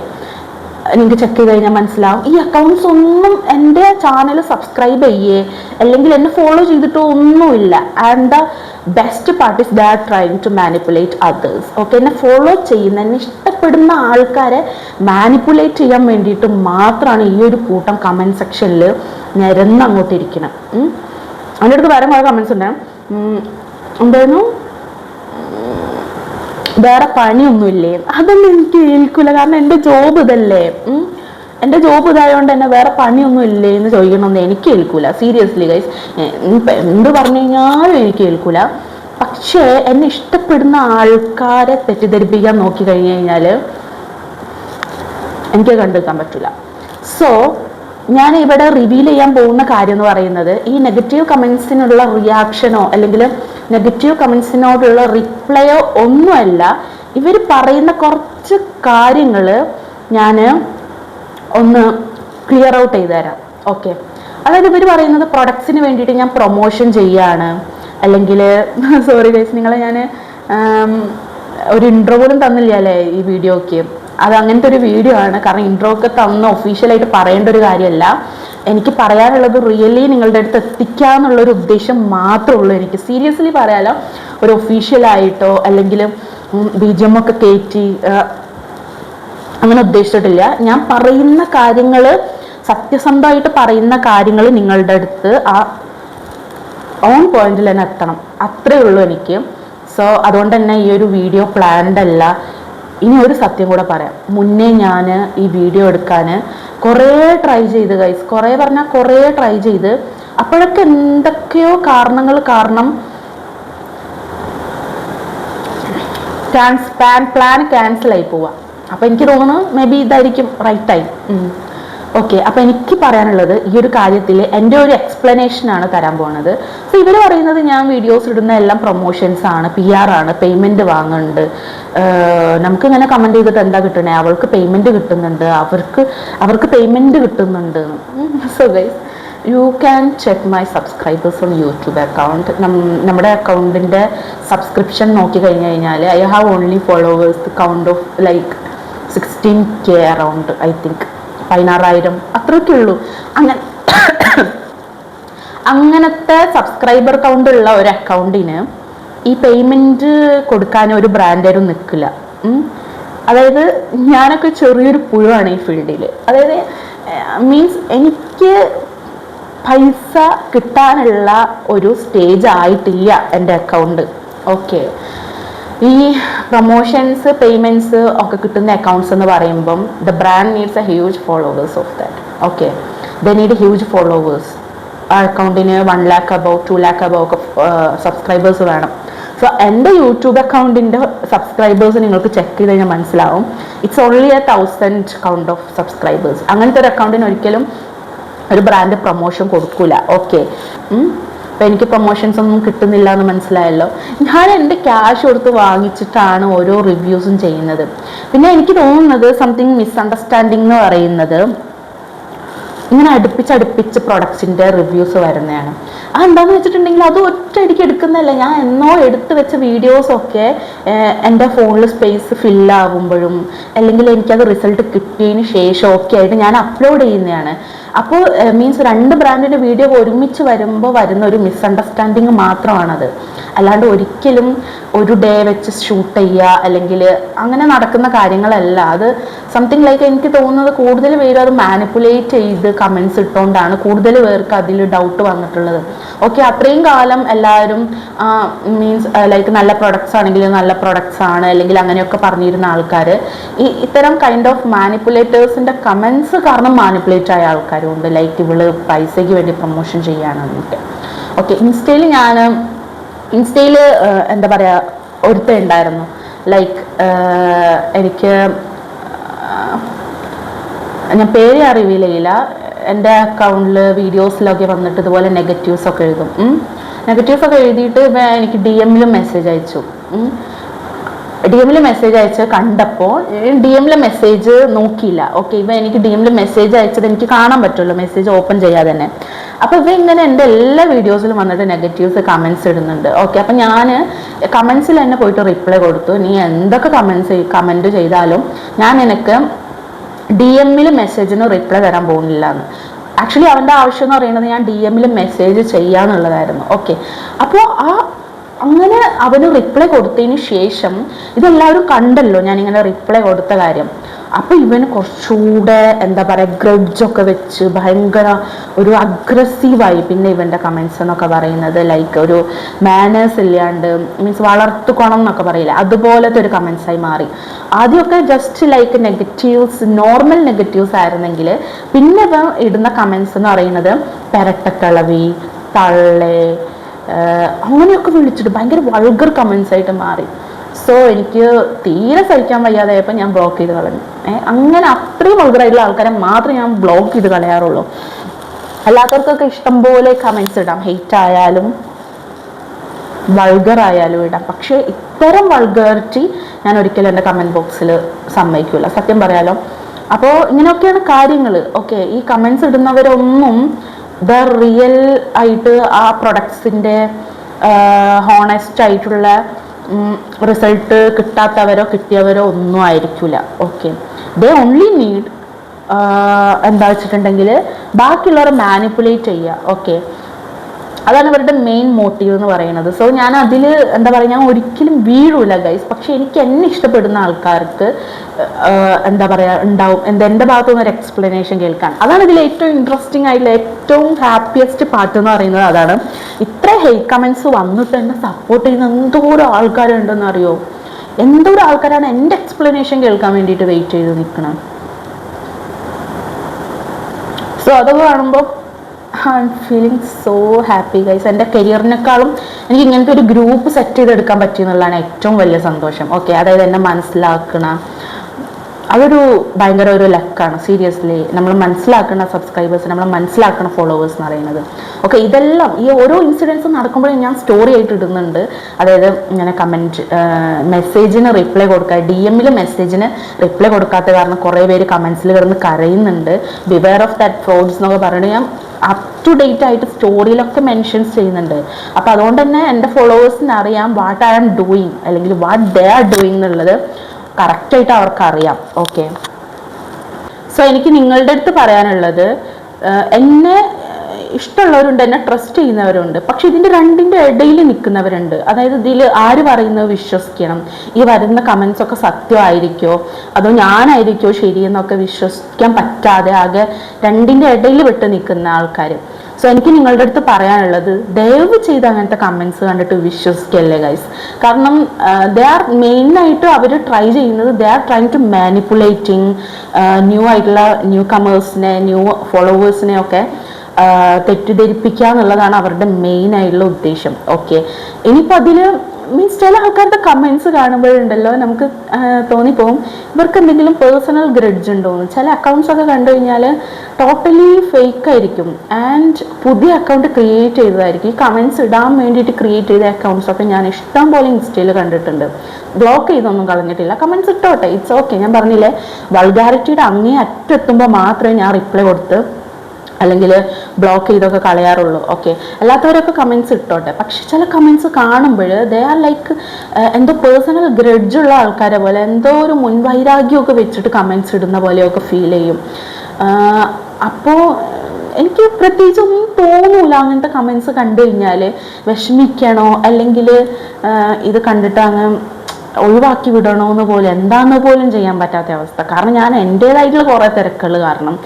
നിങ്ങൾക്ക് ചെക്ക് ചെയ്ത് കഴിഞ്ഞാൽ മനസ്സിലാവും. ഈ അക്കൗണ്ട്സ് ഒന്നും എൻ്റെ ചാനൽ സബ്സ്ക്രൈബ് ചെയ്യേ അല്ലെങ്കിൽ എന്നെ ഫോളോ ചെയ്തിട്ടോ ഒന്നുമില്ല. And the best part is they are trying to manipulate others. Okay, എന്നെ ഫോളോ ചെയ്യുന്ന, എന്നെ ഇഷ്ടപ്പെടുന്ന ആൾക്കാരെ മാനിപ്പുലേറ്റ് ചെയ്യാൻ വേണ്ടിയിട്ട് മാത്രമാണ് ഈ ഒരു കൂട്ടം കമൻറ്റ് സെക്ഷനിൽ നിരന്ന് അങ്ങോട്ടിരിക്കണം. അതിൻ്റെ അടുത്ത് വേറെ കുറേ കമൻസ് ഉണ്ട്. എന്തായിരുന്നു, വേറെ പണിയൊന്നുമില്ലേ, അതൊന്നും എനിക്ക് ഏൽക്കില്ല. കാരണം എൻ്റെ ജോബ് ഇതല്ലേ, എൻ്റെ ജോബ് ഇതായതുകൊണ്ട് തന്നെ വേറെ പണിയൊന്നും ഇല്ലേ എന്ന് ചോദിക്കണമെന്ന് എനിക്ക് ഏൽക്കൂല. സീരിയസ്ലി ഗൈസ്, എന്ത് പറഞ്ഞു കഴിഞ്ഞാലും എനിക്ക് ഏൽക്കൂല. പക്ഷേ എന്നെ ഇഷ്ടപ്പെടുന്ന ആൾക്കാരെ തെറ്റിദ്ധരിപ്പിക്കാൻ നോക്കി കഴിഞ്ഞു കഴിഞ്ഞാൽ എനിക്ക് കണ്ടെടുക്കാൻ പറ്റില്ല. സോ ഞാൻ ഇവിടെ റിവീൽ ചെയ്യാൻ പോകുന്ന കാര്യം എന്ന് പറയുന്നത്, ഈ നെഗറ്റീവ് കമൻസിനുള്ള റിയാക്ഷനോ അല്ലെങ്കിൽ നെഗറ്റീവ് കമൻസിനോടുള്ള റിപ്ലൈയോ ഒന്നുമല്ല. ഇവർ പറയുന്ന കുറച്ച് കാര്യങ്ങൾ ഞാൻ ഒന്ന് ക്ലിയർ ഔട്ട് ചെയ്തു തരാം. ഓക്കെ, അതായത് ഇവർ പറയുന്നത് പ്രൊഡക്ട്സിന് വേണ്ടിയിട്ട് ഞാൻ പ്രൊമോഷൻ ചെയ്യാണ്, അല്ലെങ്കിൽ സോറി ഗൈസ്, നിങ്ങളെ ഞാൻ ഒരു ഇൻട്രോ പോലും തന്നില്ല അല്ലേ ഈ വീഡിയോക്ക്. അത് അങ്ങനത്തെ ഒരു വീഡിയോ ആണ്. കാരണം ഇൻട്രോ ഒക്കെ തന്ന് ഒഫീഷ്യലായിട്ട് പറയേണ്ട ഒരു കാര്യമല്ല. എനിക്ക് പറയാനുള്ളത് റിയലി നിങ്ങളുടെ അടുത്ത് എത്തിക്കുക എന്നുള്ളൊരു ഉദ്ദേശം മാത്രമേ ഉള്ളൂ. എനിക്ക് സീരിയസ്ലി പറയാലോ, ഒരു ഒഫീഷ്യലായിട്ടോ അല്ലെങ്കിൽ BGM ഒക്കെ കയറ്റി അങ്ങനെ ഉദ്ദേശിച്ചിട്ടില്ല. ഞാൻ പറയുന്ന കാര്യങ്ങൾ, സത്യസന്ധമായിട്ട് പറയുന്ന കാര്യങ്ങൾ നിങ്ങളുടെ അടുത്ത് ആ ഓൺ പോയിന്റിൽ തന്നെ എത്തണം, അത്രേ ഉള്ളൂ എനിക്ക്. സോ അതുകൊണ്ട് തന്നെ ഈ ഒരു വീഡിയോ പ്ലാൻഡ് അല്ല. ഇനി ഒരു സത്യം കൂടെ പറയാം. മുന്നേ ഞാൻ ഈ വീഡിയോ എടുക്കാൻ കുറേ ട്രൈ ചെയ്ത് ഗൈസ്, കുറേ പറഞ്ഞാൽ കുറേ ട്രൈ ചെയ്ത്, അപ്പോഴൊക്കെ എന്തൊക്കെയോ കാരണങ്ങൾ കാരണം പ്ലാൻ ക്യാൻസൽ ആയി പോവുക. അപ്പോൾ എനിക്ക് തോന്നുന്നു മേ ബി ഇതായിരിക്കും റൈറ്റ് ടൈം. ഓക്കെ, അപ്പോൾ എനിക്ക് പറയാനുള്ളത് ഈ ഒരു കാര്യത്തിൽ എൻ്റെ ഒരു എക്സ്പ്ലനേഷനാണ് തരാൻ പോകുന്നത്. സോ ഇവർ പറയുന്നത് ഞാൻ വീഡിയോസ് ഇടുന്ന എല്ലാം പ്രൊമോഷൻസ് ആണ്, PR ആണ്, പേയ്മെൻറ്റ് വാങ്ങുന്നുണ്ട്. നമുക്ക് ഇങ്ങനെ കമൻറ്റ് ചെയ്തിട്ട് എന്താ കിട്ടണേ, അവൾക്ക് പേയ്മെൻറ്റ് കിട്ടുന്നുണ്ട്, അവർക്ക് പേയ്മെൻറ്റ് കിട്ടുന്നുണ്ട്. So guys, you can check my subscribers on YouTube account. നമ്മുടെ അക്കൗണ്ടിൻ്റെ സബ്സ്ക്രിപ്ഷൻ നോക്കി കഴിഞ്ഞ് കഴിഞ്ഞാൽ I have only followers count of like 16K around, I think 16,000 അത്രയൊക്കെ ഉള്ളൂ. അങ്ങനത്തെ സബ്സ്ക്രൈബർ കൗണ്ട് ഉള്ള ഒരു അക്കൗണ്ടിന് ഈ പേയ്മെൻറ്റ് കൊടുക്കാൻ ഒരു ബ്രാൻഡരും നിൽക്കില്ല. അതായത് ഞാനൊക്കെ ചെറിയൊരു പുഴുവാണ് ഈ ഫീൽഡിൽ. അതായത് മീൻസ് എനിക്ക് പൈസ കിട്ടാനുള്ള ഒരു സ്റ്റേജ് ആയിട്ടില്ല എൻ്റെ അക്കൗണ്ട്. ഓക്കെ, ഈ പ്രൊമോഷൻസ് പേയ്മെൻറ്റ്സ് ഒക്കെ കിട്ടുന്ന അക്കൗണ്ട്സ് എന്ന് പറയുമ്പം the brand needs A huge followers of that. Okay, the need huge followers. ആ അക്കൗണ്ടിന് 1 lakh above 2 lakh above ഒക്കെ സബ്സ്ക്രൈബേഴ്സ് വേണം. സോ എൻ്റെ യൂട്യൂബ് അക്കൗണ്ടിൻ്റെ സബ്സ്ക്രൈബേഴ്സ് നിങ്ങൾക്ക് ചെക്ക് ചെയ്ത് കഴിഞ്ഞാൽ മനസ്സിലാവും. It's only 1000 count of subscribers. അങ്ങനത്തെ ഒരു അക്കൗണ്ടിന് ഒരിക്കലും ഒരു ബ്രാൻഡ് പ്രൊമോഷൻ കൊടുക്കൂല. ഓക്കെ, അപ്പോൾ എനിക്ക് പ്രൊമോഷൻസ് ഒന്നും കിട്ടുന്നില്ല എന്ന് മനസ്സിലായല്ലോ. ഞാൻ എൻ്റെ ക്യാഷ് കൊടുത്ത് വാങ്ങിച്ചിട്ടാണ് ഓരോ റിവ്യൂസും ചെയ്യുന്നത്. പിന്നെ എനിക്ക് തോന്നുന്നത് സംതിങ് മിസ്അണ്ടർസ്റ്റാൻഡിങ് എന്ന് പറയുന്നത് ഇങ്ങനെ അടുപ്പിച്ച് പ്രൊഡക്ട്സിൻ്റെ റിവ്യൂസ് വരുന്നതാണ്. അതെന്താണെന്ന് വെച്ചിട്ടുണ്ടെങ്കിൽ അത് ഒറ്റയടിക്ക് എടുക്കുന്നതല്ല. ഞാൻ എന്നോ എടുത്ത് വെച്ച വീഡിയോസൊക്കെ എൻ്റെ ഫോണിൽ സ്പേസ് ഫില്ലാകുമ്പോഴും അല്ലെങ്കിൽ എനിക്കത് റിസൾട്ട് കിട്ടിയതിന് ശേഷം ഒക്കെ ആയിട്ട് ഞാൻ അപ്ലോഡ് ചെയ്യുന്നതാണ്. അപ്പോൾ മീൻസ് 2 ബ്രാൻഡിൻ്റെ വീഡിയോ ഒരുമിച്ച് വരുമ്പോൾ വരുന്ന ഒരു മിസ്അണ്ടർസ്റ്റാൻഡിങ് മാത്രമാണത്. അല്ലാണ്ട് ഒരിക്കലും ഒരു ഡേ വെച്ച് ഷൂട്ട് ചെയ്യുക അല്ലെങ്കിൽ അങ്ങനെ നടക്കുന്ന കാര്യങ്ങളല്ല. അത് സംതിങ് ലൈക്ക് എനിക്ക് തോന്നുന്നത് കൂടുതൽ പേര് അത് മാനിപ്പുലേറ്റ് ചെയ്ത് കമൻസ് ഇട്ടുകൊണ്ടാണ് കൂടുതൽ പേർക്ക് അതിൽ ഡൗട്ട് വന്നിട്ടുള്ളത്. ഓക്കെ, അത്രയും കാലം എല്ലാവരും മീൻസ് ലൈക്ക് നല്ല പ്രൊഡക്ട്സ് ആണെങ്കിൽ നല്ല പ്രൊഡക്ട്സ് ആണ് അല്ലെങ്കിൽ അങ്ങനെയൊക്കെ പറഞ്ഞിരുന്ന ആൾക്കാർ ഇത്തരം കൈൻഡ് ഓഫ് മാനിപ്പുലേറ്റേഴ്സിൻ്റെ കമൻസ് കാരണം മാനിപ്പുലേറ്റ് ആയ ആൾക്കാരുണ്ട്. ലൈക്ക് ഇവള് പൈസയ്ക്ക് വേണ്ടി പ്രൊമോഷൻ ചെയ്യാനായിട്ട്. ഓക്കെ, ഇൻസ്റ്റയിൽ എന്താ പറയുക, ഒരുത്തൻ ഉണ്ടായിരുന്നു. ലൈക്ക് എനിക്ക് ഞാൻ പേര് റിവീൽ ചെയ്യില്ല. എൻ്റെ അക്കൗണ്ടിൽ വീഡിയോസിലൊക്കെ വന്നിട്ട് ഇതുപോലെ നെഗറ്റീവ്സ് ഒക്കെ എഴുതും. നെഗറ്റീവ്സ് ഒക്കെ എഴുതിയിട്ട് എനിക്ക് DM-ൽ മെസ്സേജ് അയച്ചു. DM-ൽ മെസ്സേജ് അയച്ച് കണ്ടപ്പോൾ DM-ലെ മെസ്സേജ് നോക്കിയില്ല. ഓക്കെ, എനിക്ക് DM-ൽ മെസ്സേജ് അയച്ചത് എനിക്ക് കാണാൻ പറ്റുമല്ലോ, മെസ്സേജ് ഓപ്പൺ ചെയ്യാതെ തന്നെ. അപ്പോൾ ഇങ്ങനെ എൻ്റെ എല്ലാ വീഡിയോസിലും വന്നിട്ട് നെഗറ്റീവ്സ് കമൻസ് ഇടുന്നുണ്ട്. ഓക്കെ, അപ്പം ഞാൻ കമൻസിൽ തന്നെ പോയിട്ട് റിപ്ലൈ കൊടുത്തു. നീ എന്തൊക്കെ കമൻറ്റ് ചെയ്താലും ഞാൻ നിനക്ക് DM-ൽ മെസ്സേജിന് റിപ്ലൈ തരാൻ പോകുന്നില്ല എന്ന്. ആക്ച്വലി അവൻ്റെ ആവശ്യം എന്ന് പറയുന്നത് ഞാൻ DM-ൽ മെസ്സേജ് ചെയ്യാന്നുള്ളതായിരുന്നു. ഓക്കെ, അപ്പോൾ അങ്ങനെ അവന് റിപ്ലൈ കൊടുത്തതിന് ശേഷം ഇതെല്ലാവരും കണ്ടല്ലോ ഞാനിങ്ങനെ റിപ്ലൈ കൊടുത്ത കാര്യം. അപ്പോൾ ഇവന് കുറച്ചുകൂടെ എന്താ പറയുക ഗ്രഡ്ജൊക്കെ വെച്ച് ഭയങ്കര ഒരു അഗ്രസീവായി. പിന്നെ ഇവൻ്റെ കമൻസ് എന്നൊക്കെ പറയുന്നത് ലൈക്ക് ഒരു മാനേഴ്സ് ഇല്ലാണ്ട് മീൻസ് വളർത്തുക്കണം എന്നൊക്കെ പറയില്ല, അതുപോലത്തെ ഒരു കമൻസായി മാറി. ആദ്യമൊക്കെ just like negatives, normal negatives ആയിരുന്നെങ്കിൽ പിന്നെ ഇവ ഇടുന്ന കമൻസ് എന്ന് പറയുന്നത് പെരട്ടക്കിളവി, തള്ളേ, അങ്ങനെയൊക്കെ വിളിച്ചിട്ട് ഭയങ്കര വൾഗർ കമൻസ് ആയിട്ട് മാറി. സോ എനിക്ക് തീരെ സഹിക്കാൻ വയ്യാതായപ്പോൾ ഞാൻ ബ്ലോക്ക് ചെയ്ത് കളഞ്ഞു. അങ്ങനെ അത്രയും വൾഗറായിട്ടുള്ള ആൾക്കാരെ മാത്രമേ ഞാൻ ബ്ലോക്ക് ചെയ്ത് കളയാറുള്ളൂ. അല്ലാത്തവർക്കൊക്കെ ഇഷ്ടംപോലെ കമൻസ് ഇടാം, ഹെയ്റ്റ് ആയാലും വൾഗർ ആയാലും ഇടാം. പക്ഷേ ഇത്തരം വൾഗറിറ്റി ഞാൻ ഒരിക്കലും എൻ്റെ കമൻറ്റ് ബോക്സിൽ സമ്മതിക്കില്ല, സത്യം പറയാലോ. അപ്പോൾ ഇങ്ങനെയൊക്കെയാണ് കാര്യങ്ങൾ. ഓക്കെ, ഈ കമൻസ് ഇടുന്നവരൊന്നും റിയൽ ആയിട്ട് ആ പ്രൊഡക്ട്സിൻ്റെ ഹോണസ്റ്റ് ആയിട്ടുള്ള റിസൾട്ട് കിട്ടാത്തവരോ കിട്ടിയവരോ ഒന്നും ആയിരിക്കില്ല. ഓക്കെ, ദേ ഓൺലി നീഡ് എന്താ വെച്ചിട്ടുണ്ടെങ്കിൽ ബാക്കിയുള്ളവരെ മാനിപ്പുലേറ്റ് ചെയ്യുക. ഓക്കെ, അതാണ് ഇവരുടെ മെയിൻ മോട്ടീവ് എന്ന് പറയുന്നത്. സോ ഞാൻ അതിൽ എന്താ പറയുക, ഞാൻ ഒരിക്കലും വീഴൂല ഗൈസ്. പക്ഷെ എനിക്ക് എന്നെ ഇഷ്ടപ്പെടുന്ന ആൾക്കാർക്ക് എന്താ പറയുക ഉണ്ടാവും എൻ്റെ ഭാഗത്തുനിന്ന് ഒരു എക്സ്പ്ലനേഷൻ കേൾക്കാൻ. അതാണ് ഇതിൽ ഏറ്റവും ഇൻട്രസ്റ്റിംഗ് ആയിട്ടുള്ള ഏറ്റവും ഹാപ്പിയസ്റ്റ് പാർട്ട് എന്ന് പറയുന്നത് അതാണ്. ഇത്ര ഹെയ്റ്റ് കമൻസ് വന്നിട്ട് എന്നെ സപ്പോർട്ട് ചെയ്യുന്ന എന്തോരം ആൾക്കാരുണ്ടെന്ന് അറിയോ. എന്തോരം ആൾക്കാരാണ് എൻ്റെ എക്സ്പ്ലനേഷൻ കേൾക്കാൻ വേണ്ടിയിട്ട് വെയിറ്റ് ചെയ്ത് നിൽക്കണം. സോ അതൊക്കെ കാണുമ്പോൾ I M feeling so happy guys. എൻ്റെ കരിയറിനേക്കാളും എനിക്ക് ഇങ്ങനത്തെ ഒരു ഗ്രൂപ്പ് സെറ്റ് ചെയ്തെടുക്കാൻ പറ്റിയെന്നുള്ളതാണ് ഏറ്റവും വലിയ സന്തോഷം. ഓക്കെ, അതായത് എന്നെ മനസ്സിലാക്കണ അതൊരു ഭയങ്കര ഒരു ലക്കാണ്. സീരിയസ്ലി നമ്മൾ മനസ്സിലാക്കുന്ന സബ്സ്ക്രൈബേഴ്സ്, നമ്മൾ മനസ്സിലാക്കുന്ന ഫോളോവേഴ്സ് എന്ന് പറയുന്നത്. ഓക്കെ, ഇതെല്ലാം ഈ ഓരോ ഇൻസിഡൻസ് നടക്കുമ്പോഴും ഞാൻ സ്റ്റോറി ആയിട്ട് ഇടുന്നുണ്ട്. അതായത് ഇങ്ങനെ കമൻറ്റ് മെസ്സേജിന് റിപ്ലൈ കൊടുക്കുക, DM-ൽ മെസ്സേജിന് റിപ്ലൈ കൊടുക്കാത്ത കാരണം കുറേ പേര് കമൻസിൽ കിടന്ന് കരയുന്നുണ്ട്. ബിവെയർ ഓഫ് ദാറ്റ് ഫ്രോഡ്സ് എന്നൊക്കെ പറഞ്ഞിട്ട് ഞാൻ അപ് ടു ഡേറ്റ് ആയിട്ട് സ്റ്റോറിയിലൊക്കെ മെൻഷൻസ് ചെയ്യുന്നുണ്ട്. അപ്പോൾ അതുകൊണ്ട് തന്നെ എൻ്റെ ഫോളോവേഴ്സിന് അറിയാം വാട്ട് ഐ ആം ഡൂയിങ് അല്ലെങ്കിൽ വാട്ട് ദേ ആർ ഡൂയിങ് എന്നുള്ളത് കറക്റ്റായിട്ട് അവർക്കറിയാം. ഓക്കെ, സോ എനിക്ക് നിങ്ങളുടെ അടുത്ത് പറയാനുള്ളത്, എന്നെ ഇഷ്ടമുള്ളവരുണ്ട്, എന്നെ ട്രസ്റ്റ് ചെയ്യുന്നവരുണ്ട്, പക്ഷെ ഇതിൻ്റെ രണ്ടിൻ്റെ ഇടയിൽ നിൽക്കുന്നവരുണ്ട്. അതായത് ഇതിൽ ആര് പറയുന്നത് വിശ്വസിക്കണം, ഈ വരുന്ന കമൻസ് ഒക്കെ സത്യമായിരിക്കോ അതോ ഞാനായിരിക്കോ ശരിയെന്നൊക്കെ വിശ്വസിക്കാൻ പറ്റാതെ ആകെ രണ്ടിൻ്റെ ഇടയിൽ വിട്ട് നിൽക്കുന്ന ആൾക്കാർ. സോ എനിക്ക് നിങ്ങളുടെ അടുത്ത് പറയാനുള്ളത്, ദയവ് ചെയ്ത് അങ്ങനത്തെ കമൻസ് കണ്ടിട്ട് വിശ്വസിക്കല്ലേ ഗൈസ്. കാരണം ദേ ആർ മെയിനായിട്ട് അവർ ട്രൈ ചെയ്യുന്നത്, they are trying to manipulating new ആയിട്ടുള്ള ന്യൂ കമേഴ്സിനെ, ന്യൂ ഫോളോവേഴ്സിനെ ഒക്കെ തെറ്റിദ്ധരിപ്പിക്കുക എന്നുള്ളതാണ് അവരുടെ മെയിൻ ആയിട്ടുള്ള ഉദ്ദേശം. ഓക്കെ, ഇനിയിപ്പോൾ അതിൽ മീൻസ് ചില ആൾക്കാരുടെ കമൻസ് കാണുമ്പോഴുണ്ടല്ലോ നമുക്ക് തോന്നിപ്പോവും ഇവർക്ക് എന്തെങ്കിലും പേഴ്സണൽ ഗ്രഡ്ജ് ഉണ്ടോയെന്ന്. ചില അക്കൗണ്ട്സ് ഒക്കെ കണ്ടു കഴിഞ്ഞാൽ ടോട്ടലി ഫേക്ക് ആയിരിക്കും ആൻഡ് പുതിയ അക്കൗണ്ട് ക്രിയേറ്റ് ചെയ്തതായിരിക്കും. ഈ കമൻസ് ഇടാൻ വേണ്ടിയിട്ട് ക്രിയേറ്റ് ചെയ്ത അക്കൗണ്ട്സൊക്കെ ഞാൻ ഇഷ്ടം പോലെ ഇൻസ്റ്റയിൽ കണ്ടിട്ടുണ്ട്. ബ്ലോക്ക് ചെയ്തൊന്നും കളഞ്ഞിട്ടില്ല, കമൻസ് ഇട്ടോട്ടെ, ഇറ്റ്സ് ഓക്കെ. ഞാൻ പറഞ്ഞില്ലേ, വൾഗാരിറ്റിയുടെ അങ്ങേ അറ്റെത്തുമ്പോൾ മാത്രമേ ഞാൻ റിപ്ലൈ കൊടുത്ത് അല്ലെങ്കിൽ ബ്ലോക്ക് ചെയ്തൊക്കെ കളയാറുള്ളൂ. Okay, അല്ലാത്തവരൊക്കെ comments ഇട്ടോട്ടെ. പക്ഷെ ചില കമൻസ് കാണുമ്പോൾ ദേ ആർ ലൈക്ക് എന്തോ പേഴ്സണൽ ഗ്രഡ്ജുള്ള ആൾക്കാരെ പോലെ, എന്തോ ഒരു മുൻവൈരാഗ്യമൊക്കെ വെച്ചിട്ട് കമൻസ് ഇടുന്ന പോലെയൊക്കെ ഫീൽ ചെയ്യും. അപ്പോൾ എനിക്ക് പ്രത്യേകിച്ചൊന്നും തോന്നൂല അങ്ങനത്തെ കമൻസ് കണ്ടു കഴിഞ്ഞാൽ വിഷമിക്കണോ അല്ലെങ്കിൽ ഇത് കണ്ടിട്ട് അങ്ങ് ഒഴിവാക്കി വിടണമെന്ന് പോലും എന്താന്ന് പോലും ചെയ്യാൻ പറ്റാത്ത അവസ്ഥ. കാരണം ഞാൻ എൻ്റേതായിട്ടുള്ള കുറേ തിരക്കുകൾ കാരണം